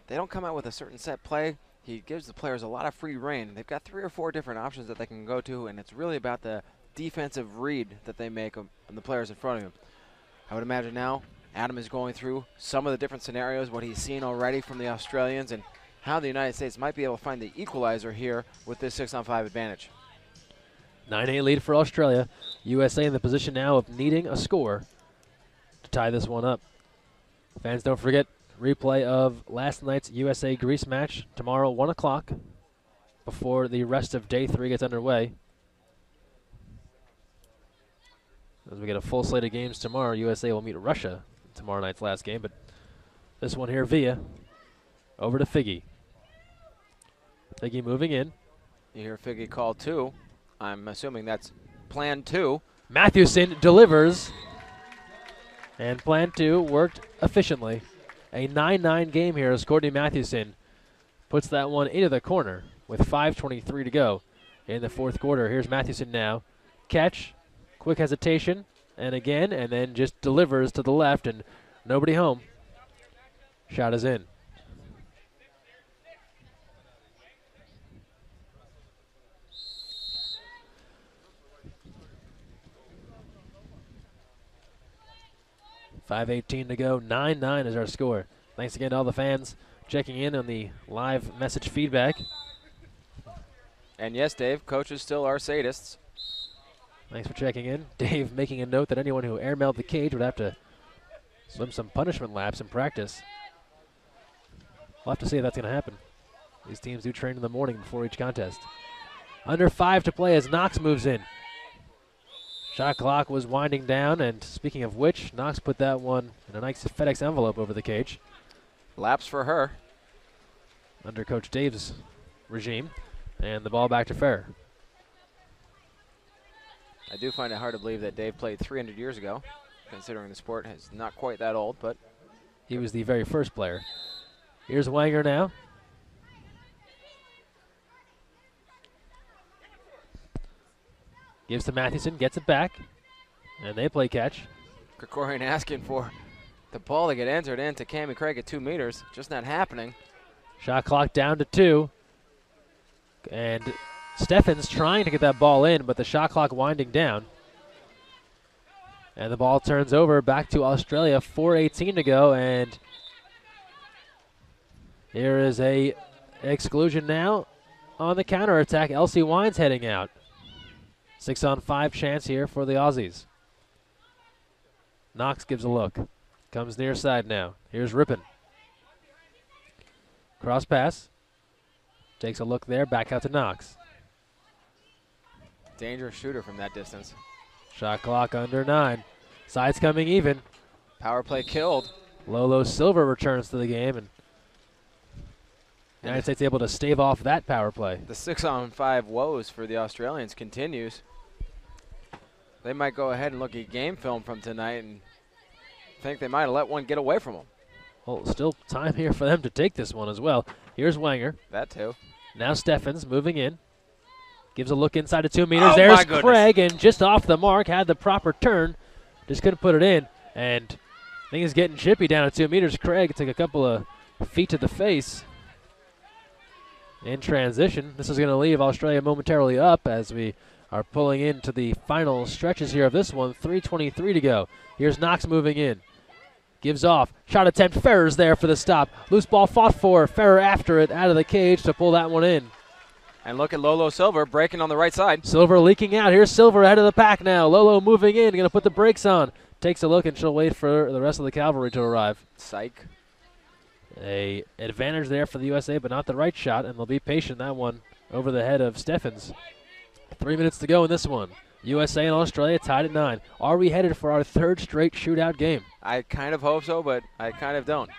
they don't come out with a certain set play. He gives the players a lot of free reign. They've got 3 or 4 different options that they can go to, and it's really about the defensive read that they make on the players in front of him. I would imagine now Adam is going through some of the different scenarios, what he's seen already from the Australians, and how the United States might be able to find the equalizer here with this 6-on-5 advantage. 9-8 lead for Australia. USA in the position now of needing a score to tie this one up. Fans, don't forget, replay of last night's USA-Greece match tomorrow, 1 o'clock, before the rest of day 3 gets underway. As we get a full slate of games tomorrow, USA will meet Russia in tomorrow night's last game, but this one here, Villa, over to Figge. Figge moving in. You hear Figge call 2. I'm assuming that's plan 2. Matthewson delivers, and plan 2 worked efficiently. A 9-9 game here as Courtney Matthewson puts that one into the corner with 5:23 to go in the fourth quarter. Here's Matthewson now. Catch, quick hesitation, and again, and then just delivers to the left, and nobody home. Shot is in. .5:18 to go. 9-9 is our score. Thanks again to all the fans checking in on the live message feedback. And yes, Dave, coaches still are sadists. Thanks for checking in. Dave making a note that anyone who airmailed the cage would have to swim some punishment laps in practice. We'll have to see if that's going to happen. These teams do train in the morning before each contest. Under 5 to play as Knox moves in. Shot clock was winding down, and speaking of which, Knox put that one in a nice FedEx envelope over the cage. Laps for her. Under Coach Dave's regime. And the ball back to Fair. I do find it hard to believe that Dave played 300 years ago, considering the sport is not quite that old, but He was the very first player. Here's Wanger now. Gives to Mathewson, gets it back, and they play catch. Krikorian asking for the ball to get entered into Cammie Craig at 2 meters. Just not happening. Shot clock down to 2. And Steffens trying to get that ball in, but the shot clock winding down. And the ball turns over back to Australia. 4:18 to go, and here is a exclusion now on the counterattack. Elsie Wines heading out. 6-on-5 chance here for the Aussies. Knox gives a look. Comes near side now. Here's Rippon. Cross pass. Takes a look there. Back out to Knox. Dangerous shooter from that distance. Shot clock under 9. Sides coming even. Power play killed. Lolo Silver returns to the game, and United States able to stave off that power play. The 6-on-5 woes for the Australians continues. They might go ahead and look at game film from tonight and think they might have let one get away from them. Well, still time here for them to take this one as well. Here's Wanger. That too. Now Steffens moving in. Gives a look inside of 2 meters. Oh, There's my goodness. Craig, and just off the mark, had the proper turn. Just couldn't put it in. And I think he's getting chippy down at 2 meters. Craig took a couple of feet to the face in transition. This is going to leave Australia momentarily up as we are pulling into the final stretches here of this one. 3:23 to go. Here's Knox moving in. Gives off. Shot attempt. Ferrer's there for the stop. Loose ball fought for. Ferrer after it out of the cage to pull that one in. And look at Lolo Silver breaking on the right side. Silver leaking out. Here's Silver ahead of the pack now. Lolo moving in. Going to put the brakes on. Takes a look, and she'll wait for the rest of the cavalry to arrive. Psych. A advantage there for the USA, but not the right shot, and they'll be patient. That one over the head of Steffens. 3 minutes to go in this one. USA and Australia tied at 9. Are we headed for our 3rd straight shootout game? I kind of hope so, but I kind of don't.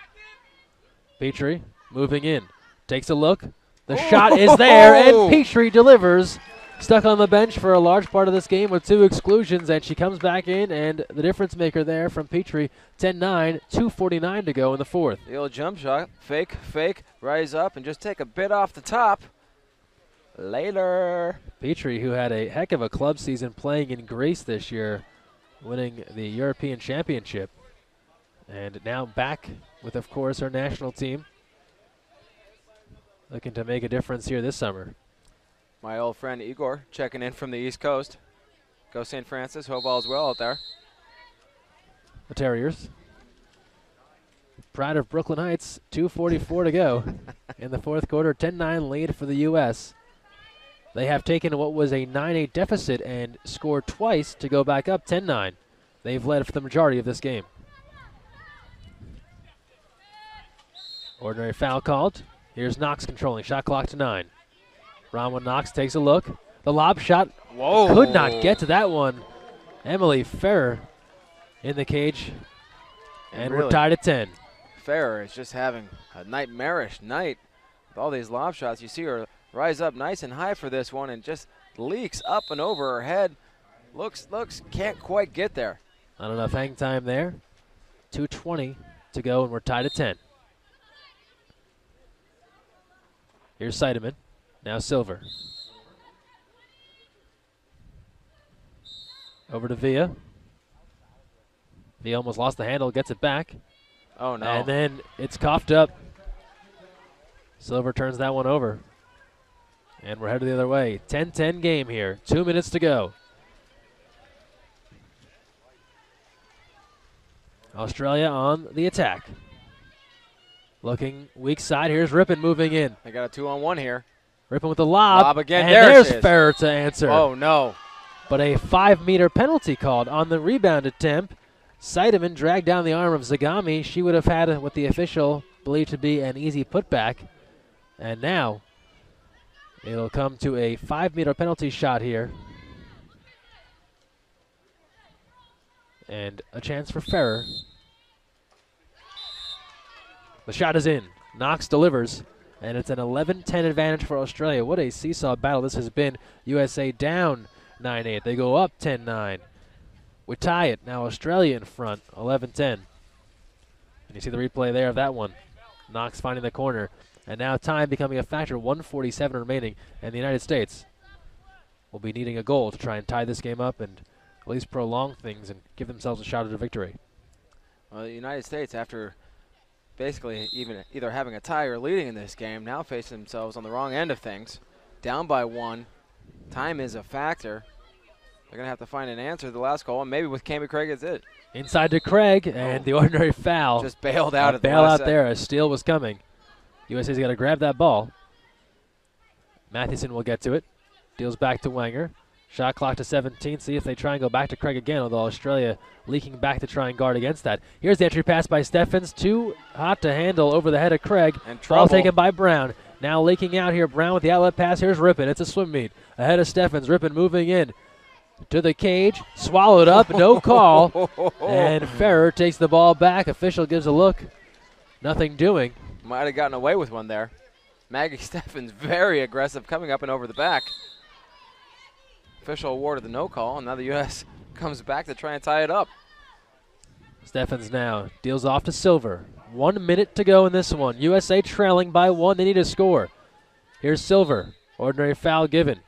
Petrie moving in. Takes a look. The shot is there, and Petrie delivers. Stuck on the bench for a large part of this game with 2 exclusions, and she comes back in, and the difference maker there from Petrie, 10-9, 2:49 to go in the 4th. The old jump shot. Fake, rise up, and just take a bit off the top. Later. Petrie, who had a heck of a club season playing in Greece this year, winning the European Championship, and now back with, of course, her national team. Looking to make a difference here this summer. My old friend Igor checking in from the East Coast. Go St. Francis. Hope all's well out there. The Terriers. Proud of Brooklyn Heights. 2:44 to go in the 4th quarter. 10-9 lead for the U.S. They have taken what was a 9-8 deficit and scored twice to go back up 10-9. They've led for the majority of this game. Ordinary foul called. Here's Knox controlling. Shot clock to 9. Bronwyn Knox takes a look. The lob shot could not get to that one. Emily Ferrer in the cage. And really, we're tied at 10. Ferrer is just having a nightmarish night with all these lob shots. You see her rise up nice and high for this one and just leaks up and over her head. Looks, can't quite get there. Not enough hang time there. 2:20 to go, and we're tied at 10. Here's Seidemann. Now Silver. Over to Villa. Villa almost lost the handle, gets it back. Oh, no. And then it's coughed up. Silver turns that one over. And we're headed the other way. 10-10 game here. 2 minutes to go. Australia on the attack. Looking weak side. Here's Rippon moving in. They got a 2-on-1 here. Rippon with the lob. Lob again. And There there's she is. Ferrer to answer. Oh, no. But a 5-meter penalty called on the rebound attempt. Seidemann dragged down the arm of Zagami. She would have had what the official believed to be an easy putback. And now it'll come to a 5-meter penalty shot here. And a chance for Ferrer. The shot is in. Knox delivers. And it's an 11-10 advantage for Australia. What a seesaw battle this has been. USA down 9-8. They go up 10-9. We tie it. Now Australia in front, 11-10. And you see the replay there of that one. Knox finding the corner. And now time becoming a factor, 1:47 remaining. And the United States will be needing a goal to try and tie this game up and at least prolong things and give themselves a shot at a victory. Well, the United States, after basically either having a tie or leading in this game, now face themselves on the wrong end of things. Down by 1. Time is a factor. They're going to have to find an answer to the last goal, and maybe with Cammie Craig, it's it. Inside to Craig, and the ordinary foul. Just bailed out at the bail last out there. A steal was coming. USA's got to grab that ball. Mathewson will get to it. Deals back to Wenger. Shot clock to 17. See if they try and go back to Craig again, although Australia leaking back to try and guard against that. Here's the entry pass by Steffens. Too hot to handle over the head of Craig. And Ball trouble. taken by Brown. Now leaking out here. Brown with the outlet pass. Here's Rippon. It's a swim meet. Ahead of Steffens. Rippon moving in to the cage. Swallowed up. No call. And Ferrer takes the ball back. Official gives a look. Nothing doing. Might have gotten away with one there. Maggie Steffens very aggressive coming up and over the back. Official awarded the no call, and now the U.S. comes back to try and tie it up. Steffens now deals off to Silver. 1 minute to go in this one. USA trailing by 1. They need a score. Here's Silver. Ordinary foul given.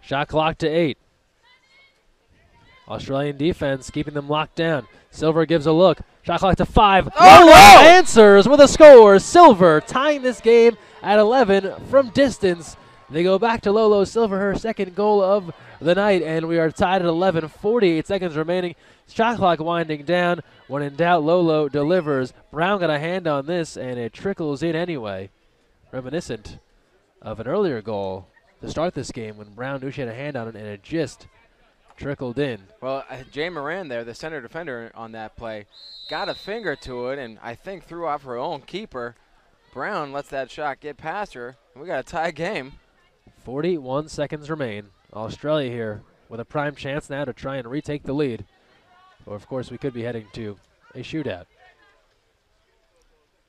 Shot clock to 8. Australian defense keeping them locked down. Silver gives a look. Shot clock to 5. Oh, no! Answers with a score. Silver tying this game at 11 from distance. They go back to Lolo Silver, her second goal of the night, and we are tied at 11. 48 seconds remaining. Shot clock winding down. When in doubt, Lolo delivers. Brown got a hand on this, and it trickles in anyway. Reminiscent of an earlier goal to start this game when Brown knew she had a hand on it, and it just trickled in. Well, Jay Moran there, the center defender on that play, got a finger to it, and I think threw off her own keeper. Brown lets that shot get past her, and we got a tie game. 41 seconds remain. Australia here with a prime chance now to try and retake the lead. Or, of course, we could be heading to a shootout.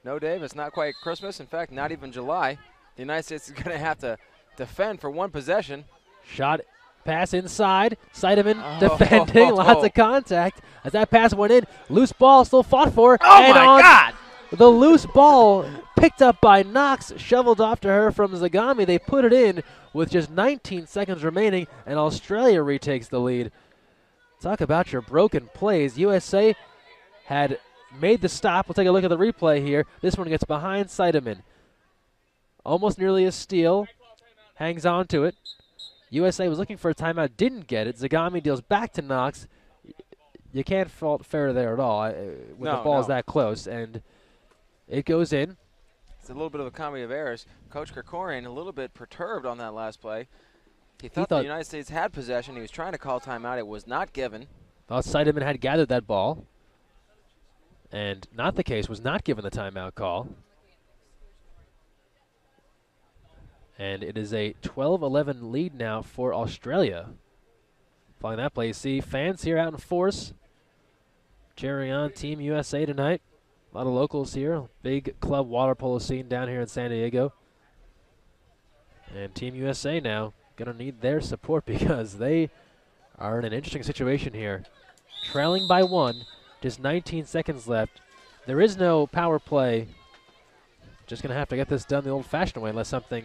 No, Dave, it's not quite Christmas. In fact, not even July. The United States is going to have to defend for one possession. Shot, pass inside. Seidemann defending. Lots of contact. As that pass went in, loose ball still fought for. Oh, and my God! The loose ball picked up by Knox, shoveled off to her from Zagami. They put it in with just 19 seconds remaining, and Australia retakes the lead. Talk about your broken plays. USA had made the stop. We'll take a look at the replay here. This one gets behind Seidemann. Almost nearly a steal. Hangs on to it. USA was looking for a timeout, didn't get it. Zagami deals back to Knox. You can't fault Ferrer there at all when the ball's that close, and it goes in. It's a little bit of a comedy of errors. Coach Krikorian a little bit perturbed on that last play. He thought the United States had possession. He was trying to call timeout. It was not given. Thought Seidemann had gathered that ball. And not the case, was not given the timeout call. And it is a 12-11 lead now for Australia. Following that play, you see fans here out in force. Cheering on Team USA tonight. A lot of locals here. Big club water polo scene down here in San Diego. And Team USA now going to need their support because they are in an interesting situation here. Trailing by 1, just 19 seconds left. There is no power play. Just going to have to get this done the old-fashioned way unless something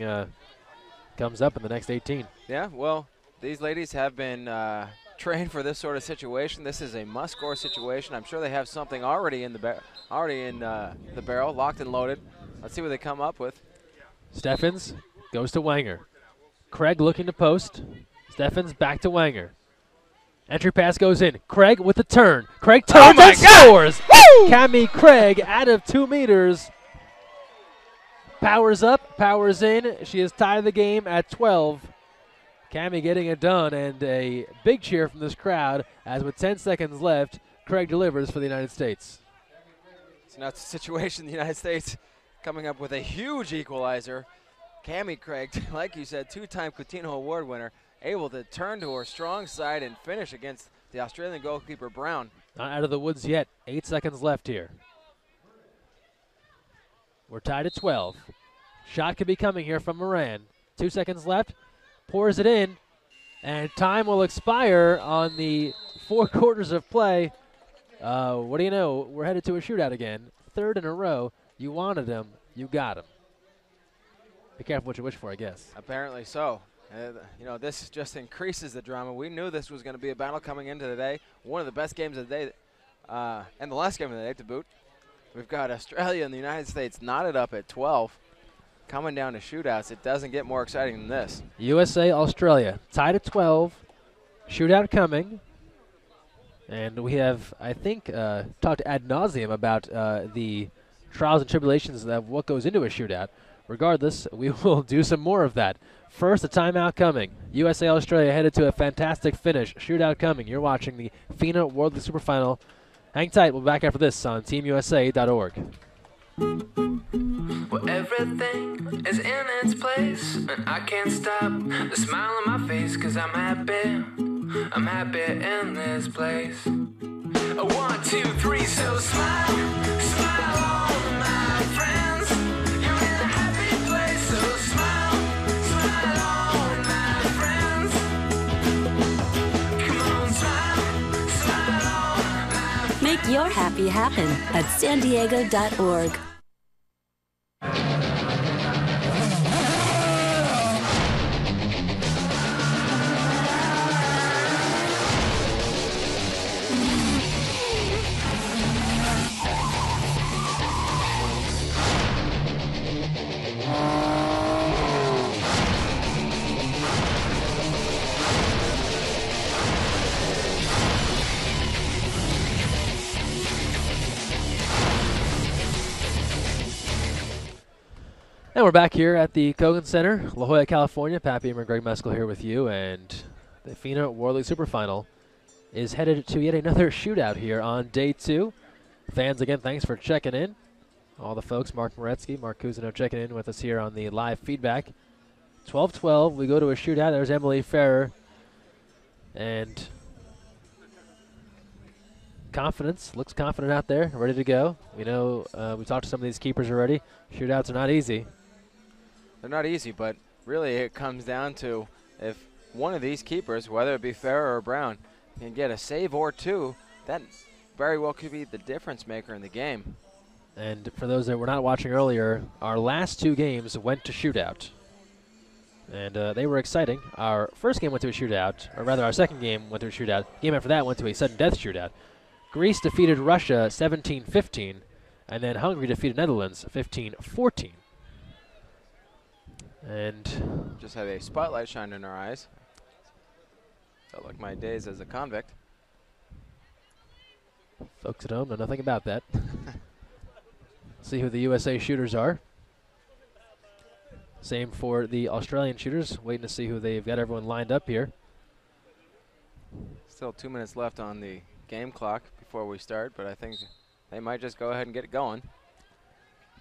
comes up in the next 18. Yeah, well, these ladies have been trained for this sort of situation. This is a must-score situation. I'm sure they have something already in the barrel, locked and loaded. Let's see what they come up with. Steffens goes to Wenger. Craig looking to post. Steffens back to Wenger. Entry pass goes in. Craig with the turn. Craig turns and scores! Cammie Craig out of 2 meters. Powers up, powers in. She has tied the game at 12. Cammie getting it done, and a big cheer from this crowd as with 10 seconds left, Craig delivers for the United States. So now it's a situation, the United States coming up with a huge equalizer. Cammie Craig, like you said, 2-time Coutinho Award winner, able to turn to her strong side and finish against the Australian goalkeeper Brown. Not out of the woods yet. 8 seconds left here. We're tied at 12. Shot could be coming here from Moran. 2 seconds left. Pours it in. And time will expire on the 4 quarters of play. What do you know? We're headed to a shootout again. 3rd in a row. You wanted him. You got him. Be careful what you wish for, I guess. Apparently so. You know, this just increases the drama. We knew this was going to be a battle coming into the day. One of the best games of the day, and the last game of the day to boot. We've got Australia and the United States knotted up at 12. Coming down to shootouts, it doesn't get more exciting than this. USA, Australia, tied at 12. Shootout coming. And we have, I think, talked ad nauseum about the trials and tribulations of what goes into a shootout. Regardless, we will do some more of that. First, a timeout coming. USA, Australia headed to a fantastic finish. Shootout coming. You're watching the FINA World League Super Final. Hang tight. We'll be back after this on TeamUSA.org. Well, everything is in its place, and I can't stop the smile on my face, cause I'm happy in this place. 1, 2, 3, so smile, smile on my friends. You're in a happy place, so smile, smile on my friends. Come on, smile, smile on my friends. Make your happy happen at sandiego.org. And we're back here at the Kogan Center, La Jolla, California. Pat Beamer, Greg Meskel here with you, and the FINA World League Super Final is headed to yet another shootout here on day 2. Fans, again, thanks for checking in. All the folks, Mark Moretsky, Mark Cousineau checking in with us here on the live feedback. 12-12, we go to a shootout. There's Emily Ferrer. And confidence, looks confident out there, ready to go. We know we talked to some of these keepers already. Shootouts are not easy. They're not easy, but really it comes down to if one of these keepers, whether it be Ferrer or Brown, can get a save or 2, that very well could be the difference maker in the game. And for those that were not watching earlier, our last 2 games went to shootout. And they were exciting. Our first game went to a shootout, or rather our second game went to a shootout. Game after that went to a sudden death shootout. Greece defeated Russia 17-15, and then Hungary defeated Netherlands 15-14. And just had a spotlight shined in our eyes. Felt like my days as a convict. Folks at home know nothing about that. See who the USA shooters are. Same for the Australian shooters. Waiting to see who they've got everyone lined up here. Still 2 minutes left on the game clock before we start, but I think they might just go ahead and get it going.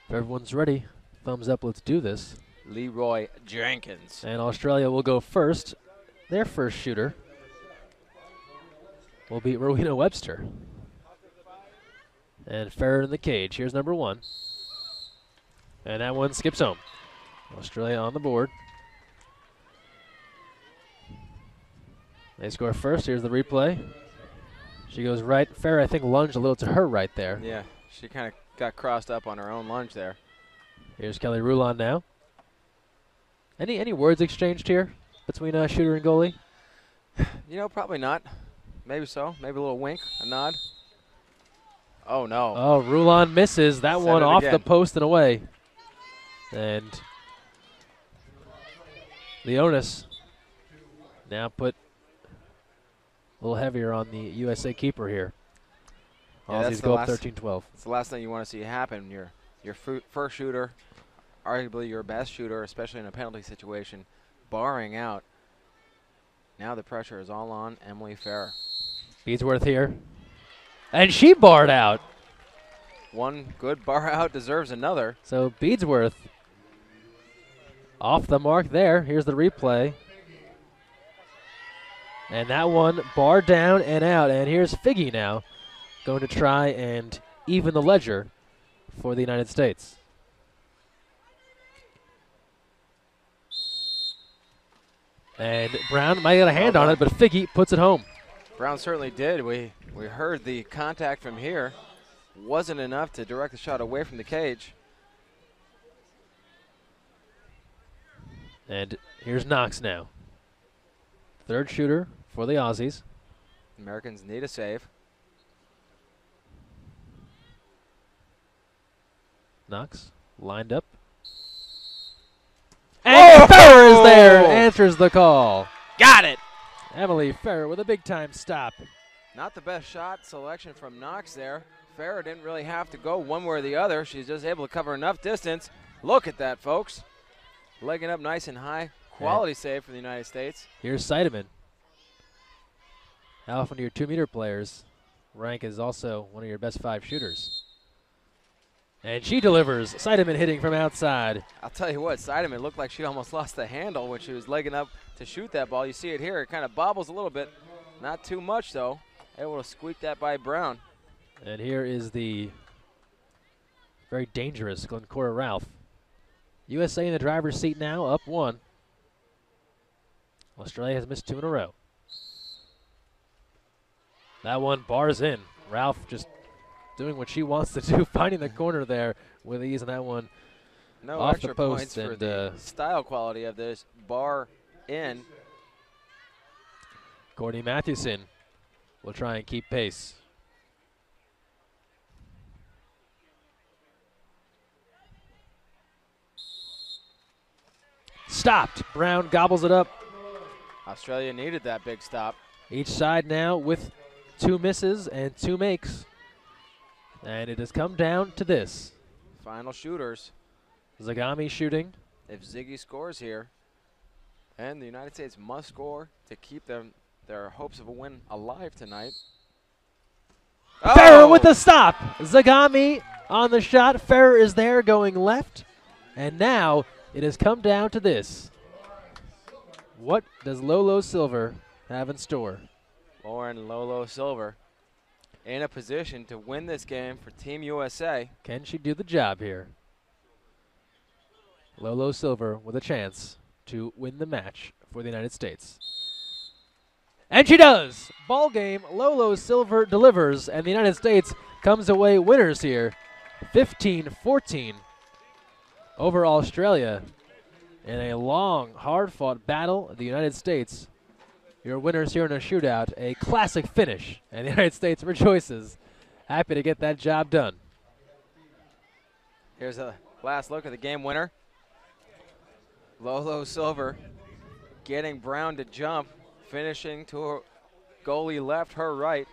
If everyone's ready, thumbs up, let's do this. Leroy Jenkins. And Australia will go first. Their first shooter will be Rowena Webster. And Ferrer in the cage. Here's number 1. And that one skips home. Australia on the board. They score first. Here's the replay. She goes right. Ferrer, I think, lunged a little to her right there. Yeah, she kind of got crossed up on her own lunge there. Here's Kelly Rulon now. Any words exchanged here between shooter and goalie? You know, probably not. Maybe so. Maybe a little wink, a nod. Oh, no. Oh, Rulon misses. That one off the post and away. And the onus now put a little heavier on the USA keeper here. Yeah, Aussies go up 13-12. It's the last thing you want to see happen. Your first shooter, arguably your best shooter, especially in a penalty situation, barring out. Now the pressure is all on Emily Ferrer. Beadsworth here. And she barred out. One good bar out deserves another. So Beadsworth off the mark there. Here's the replay. And that one barred down and out. And here's Figgy now going to try and even the ledger for the United States. And Brown might get a hand on it, but Figge puts it home. Brown certainly did. We heard the contact from here. Wasn't enough to direct the shot away from the cage. And here's Knox now. Third shooter for the Aussies. Americans need a save. Knox lined up. And Ferrer is there, answers the call. Got it. Emily Ferrer with a big-time stop. Not the best shot selection from Knox there. Ferrer didn't really have to go one way or the other. She's just able to cover enough distance. Look at that, folks. Legging up nice and high. Quality save for the United States. Here's Seidemann. How often do your 2-meter players rank as also one of your best 5 shooters? And she delivers. Seidemann hitting from outside. I'll tell you what, Seidemann looked like she almost lost the handle when she was legging up to shoot that ball. You see it here. It kind of bobbles a little bit. Not too much, though. Able to squeak that by Brown. And here is the very dangerous Glencora Ralph. USA in the driver's seat now, up 1. Australia has missed 2 in a row. That one bars in. Ralph just doing what she wants to do, finding the corner there with ease, and that one no off extra the post. points for and the style quality of this bar in. Courtney Mathewson will try and keep pace. Stopped. Brown gobbles it up. Australia needed that big stop. Each side now with 2 misses and 2 makes. And it has come down to this. Final shooters. Zagami shooting. If Ziggy scores here, and the United States must score to keep their hopes of a win alive tonight. Ferrer with the stop. Zagami on the shot. Ferrer is there going left. And now it has come down to this. What does Lolo Silver have in store? Lauren Lolo Silver in a position to win this game for Team USA. Can she do the job here? Lolo Silver with a chance to win the match for the United States. And she does! Ball game, Lolo Silver delivers, and the United States comes away winners here. 15-14 over Australia in a long, hard-fought battle. The United States, your winners here in a shootout, a classic finish, and the United States rejoices. Happy to get that job done. Here's a last look at the game winner. Lolo Silver getting Brown to jump, finishing to her goalie left, her right.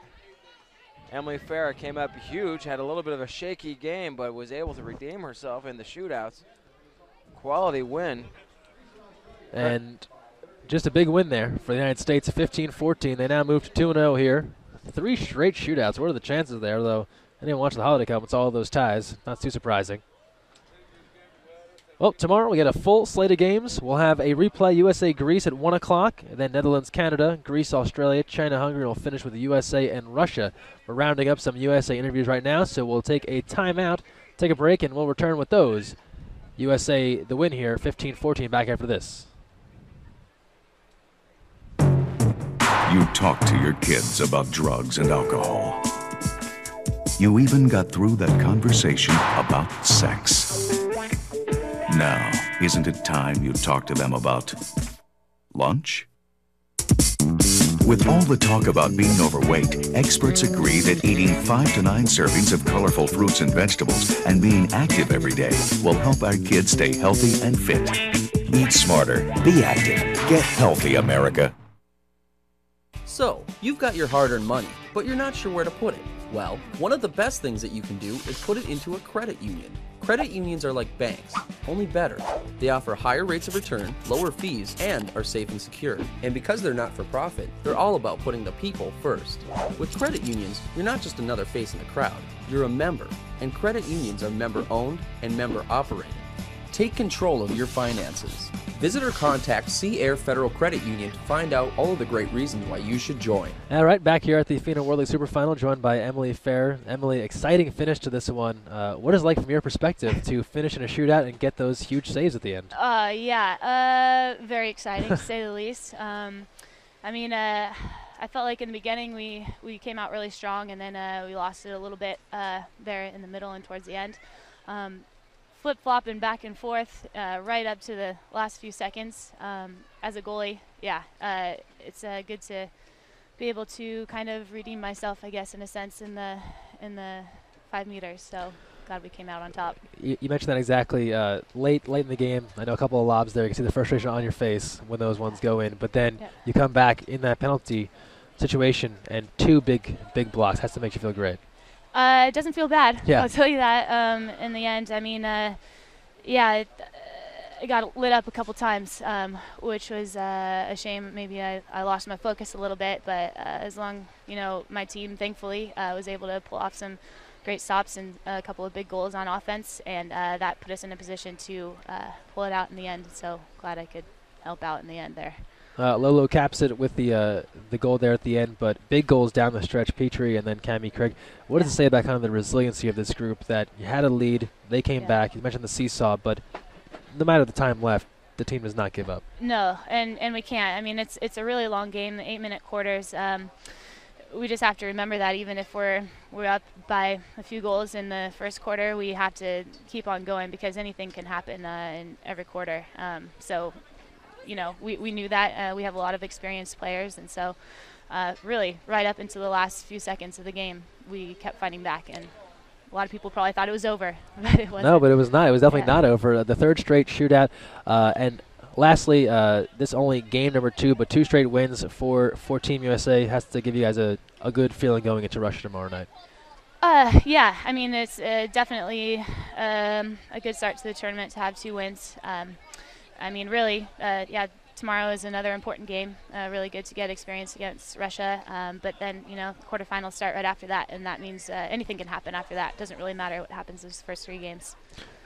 Emily Ferrer came up huge, had a little bit of a shaky game, but was able to redeem herself in the shootouts. Quality win. And just a big win there for the United States, 15-14. They now move to 2-0 here. 3 straight shootouts. What are the chances there, though? I didn't watch the Holiday Cup. It's all of those ties. Not too surprising. Well, tomorrow we get a full slate of games. We'll have a replay USA-Greece at 1 o'clock, and then Netherlands-Canada, Greece-Australia, China-Hungary. We'll finish with the USA and Russia. We're rounding up some USA interviews right now, so we'll take a timeout, take a break, and we'll return with those. USA the win here, 15-14, back after this. You talk to your kids about drugs and alcohol. You even got through that conversation about sex. Now, isn't it time you talk to them about lunch? With all the talk about being overweight, experts agree that eating 5 to 9 servings of colorful fruits and vegetables and being active every day will help our kids stay healthy and fit. Eat smarter, be active, get healthy, America. So, you've got your hard-earned money, but you're not sure where to put it. Well, one of the best things that you can do is put it into a credit union. Credit unions are like banks, only better. They offer higher rates of return, lower fees, and are safe and secure. And because they're not for profit, they're all about putting the people first. With credit unions, you're not just another face in the crowd, you're a member. And credit unions are member-owned and member-operated. Take control of your finances. Visit or contact Sea Air Federal Credit Union to find out all of the great reasons why you should join. All right, back here at the FINA World League Super Final, joined by Emily Fair. Emily, exciting finish to this one. What is it like from your perspective to finish in a shootout and get those huge saves at the end? Very exciting to say the least. I felt like in the beginning we came out really strong, and then we lost it a little bit there in the middle and towards the end. Flip-flopping back and forth right up to the last few seconds. As a goalie, it's good to be able to kind of redeem myself, I guess, in a sense, in the 5 meters. So glad we came out on top. You mentioned that exactly late in the game. I know a couple of lobs there. You can see the frustration on your face when those ones go in. But then you come back in that penalty situation and 2 big blocks. Has to make you feel great. It doesn't feel bad. Yeah. I'll tell you that. In the end, it got lit up a couple times, which was a shame. Maybe I lost my focus a little bit, but as long, my team thankfully was able to pull off some great stops and a couple of big goals on offense, and that put us in a position to pull it out in the end. So glad I could help out in the end there. Lolo caps it with the goal there at the end, but big goals down the stretch, Petrie and then Cammie Craig. What does it say about kind of the resiliency of this group, that you had a lead, they came back, you mentioned the seesaw, but no matter the time left, the team does not give up? No, and we can't. It's a really long game, the 8-minute quarters. We just have to remember that even if we're up by a few goals in the first quarter, we have to keep on going because anything can happen in every quarter. We knew that. We have a lot of experienced players, and so really right up into the last few seconds of the game, we kept fighting back, and a lot of people probably thought it was over, but it wasn't. No, but it was not. It was definitely not over. The 3rd straight shootout. And lastly, this only game number 2, but 2 straight wins for Team USA has to give you guys a good feeling going into Russia tomorrow night. It's definitely a good start to the tournament to have 2 wins. Tomorrow is another important game. Really good to get experience against Russia. But then, quarterfinals start right after that, and that means anything can happen after that. Doesn't really matter what happens those first 3 games.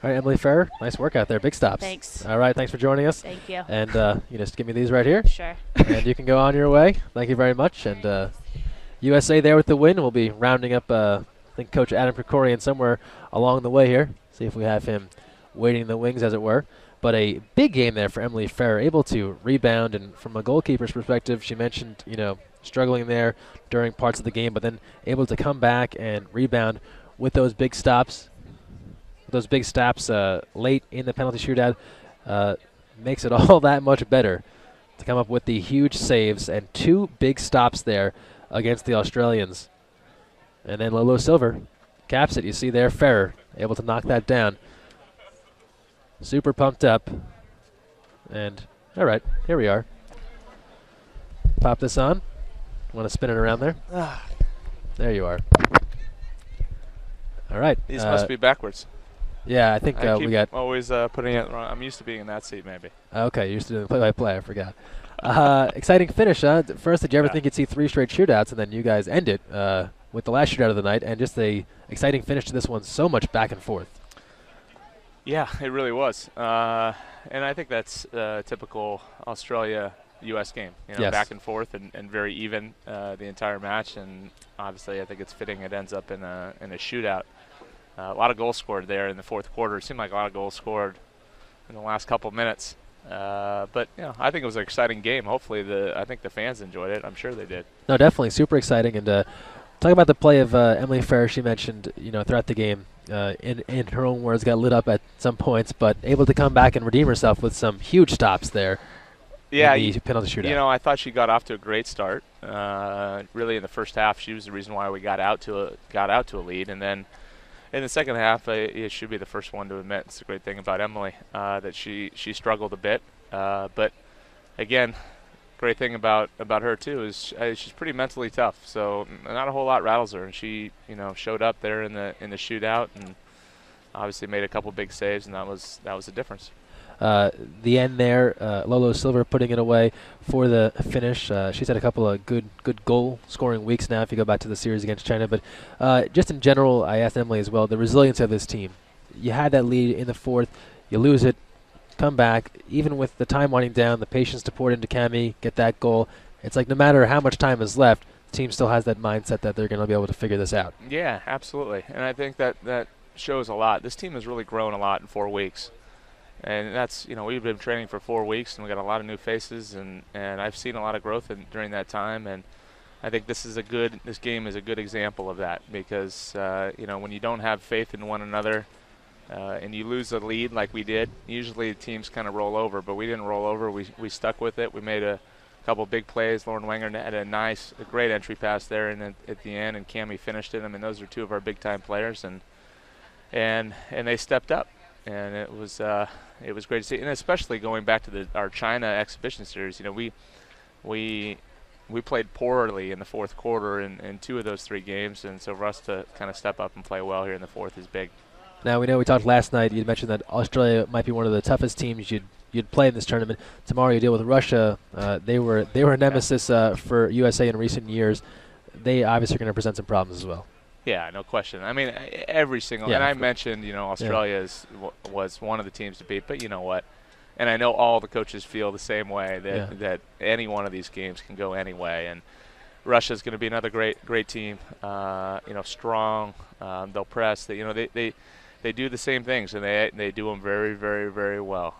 All right, Emily Fair, nice work out there. Big stops. Thanks. All right, thanks for joining us. Thank you. And just give me these right here. Sure. And you can go on your way. Thank you very much. And USA there with the win. We'll be rounding up, I think, Coach Adam Krikorian somewhere along the way here. See if we have him waiting in the wings, as it were. But a big game there for Emily Fair, able to rebound, and from a goalkeeper's perspective, she mentioned, struggling there during parts of the game, but then able to come back and rebound with those big stops. Those big stops late in the penalty shootout makes it all that much better to come up with the huge saves and 2 big stops there against the Australians. And then Lolo Silver caps it. You see there, Fair able to knock that down. Super pumped up. And, all right, here we are. Pop this on. Want to spin it around there? There you are. All right. These must be backwards. Yeah, I think we got... always putting it wrong. I'm used to being in that seat, maybe. Okay, you're used to doing play-by-play. I forgot. Exciting finish, huh? First, did you ever think you'd see 3 straight shootouts, and then you guys end it with the last shootout of the night, and just a exciting finish to this one, so much back and forth. Yeah, it really was. And I think that's a typical Australia-U.S. game. Yes. Back and forth and very even the entire match. And obviously, I think it's fitting it ends up in a shootout. A lot of goals scored there in the 4th quarter. It seemed like a lot of goals scored in the last couple minutes. But I think it was an exciting game. Hopefully, I think the fans enjoyed it. I'm sure they did. No, definitely super exciting. And talk about the play of Emily Fair. She mentioned, throughout the game, in her own words, got lit up at some points, but able to come back and redeem herself with some huge stops there. Yeah, in the penalty shootout. I thought she got off to a great start. Really, in the first half, she was the reason why we got out to a lead, and then in the second half, it should be the first one to admit. It's a great thing about Emily that she struggled a bit, but again, great thing about her too is she's pretty mentally tough. So not a whole lot rattles her, and she showed up there in the shootout and obviously made a couple big saves, and that was the difference. The end there, Lolo Silver putting it away for the finish. She's had a couple of good goal-scoring weeks now if you go back to the series against China. But just in general, I asked Emily as well, the resilience of this team. You had that lead in the 4th. You lose it come back, even with the time winding down, the patience to pour it into Cami, get that goal. It's like no matter how much time is left, the team still has that mindset that they're going to be able to figure this out. Yeah, absolutely. And I think that shows a lot. This team has really grown a lot in 4 weeks. And that's, we've been training for 4 weeks, and we got a lot of new faces, and I've seen a lot of growth during that time. And I think this game is a good example of that, because when you don't have faith in one another and you lose a lead like we did, usually teams kind of roll over, but we didn't roll over. We stuck with it. We made a couple big plays. Lauren Wenger had a great entry pass there, and at the end, and Cami finished it. I mean, those are two of our big time players, and they stepped up, and it was great to see. And especially going back to our China exhibition series, we played poorly in the fourth quarter in 2 of those 3 games, and so for us to kind of step up and play well here in the fourth is big. Now, we talked last night, you mentioned that Australia might be one of the toughest teams you'd play in this tournament. Tomorrow you deal with Russia. They were a nemesis for USA in recent years. They obviously are going to present some problems as well. Yeah, no question. I mean, every single, and I mentioned, Australia was one of the teams to beat, but you know what? And I know all the coaches feel the same way, that any one of these games can go any way. And Russia's going to be another great team. Strong. They'll press. They do the same things, and they do them very, very, very well.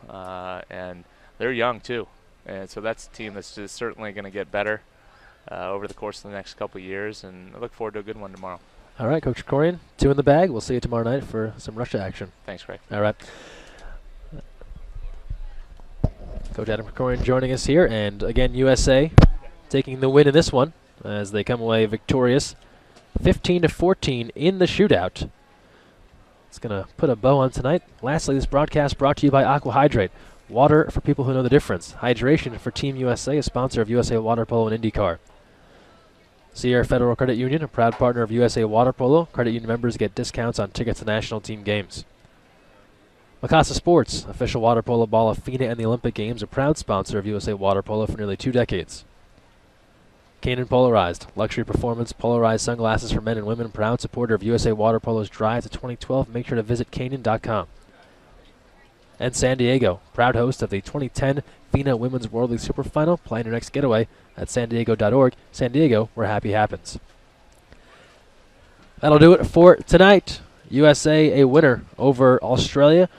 And they're young too, and so that's a team that's just certainly going to get better over the course of the next couple of years. And I look forward to a good one tomorrow. All right, Coach Krikorian, 2 in the bag. We'll see you tomorrow night for some Russia action. Thanks, Craig. All right. Coach Adam Krikorian joining us here, and again, USA taking the win in this one as they come away victorious, 15-14 in the shootout. It's going to put a bow on tonight. Lastly, this broadcast brought to you by Aqua Hydrate, water for people who know the difference. Hydration for Team USA, a sponsor of USA Water Polo and IndyCar. Sierra Federal Credit Union, a proud partner of USA Water Polo. Credit union members get discounts on tickets to national team games. Mikasa Sports, official water polo ball of FINA and the Olympic Games, a proud sponsor of USA Water Polo for nearly 2 decades. Kanan Polarized, luxury performance polarized sunglasses for men and women, proud supporter of USA Water Polo's drive to 2012. Make sure to visit Kanan.com. And San Diego, proud host of the 2010 FINA Women's World League Super Final. Plan your next getaway at sandiego.org. San Diego, where happy happens. That'll do it for tonight. USA a winner over Australia.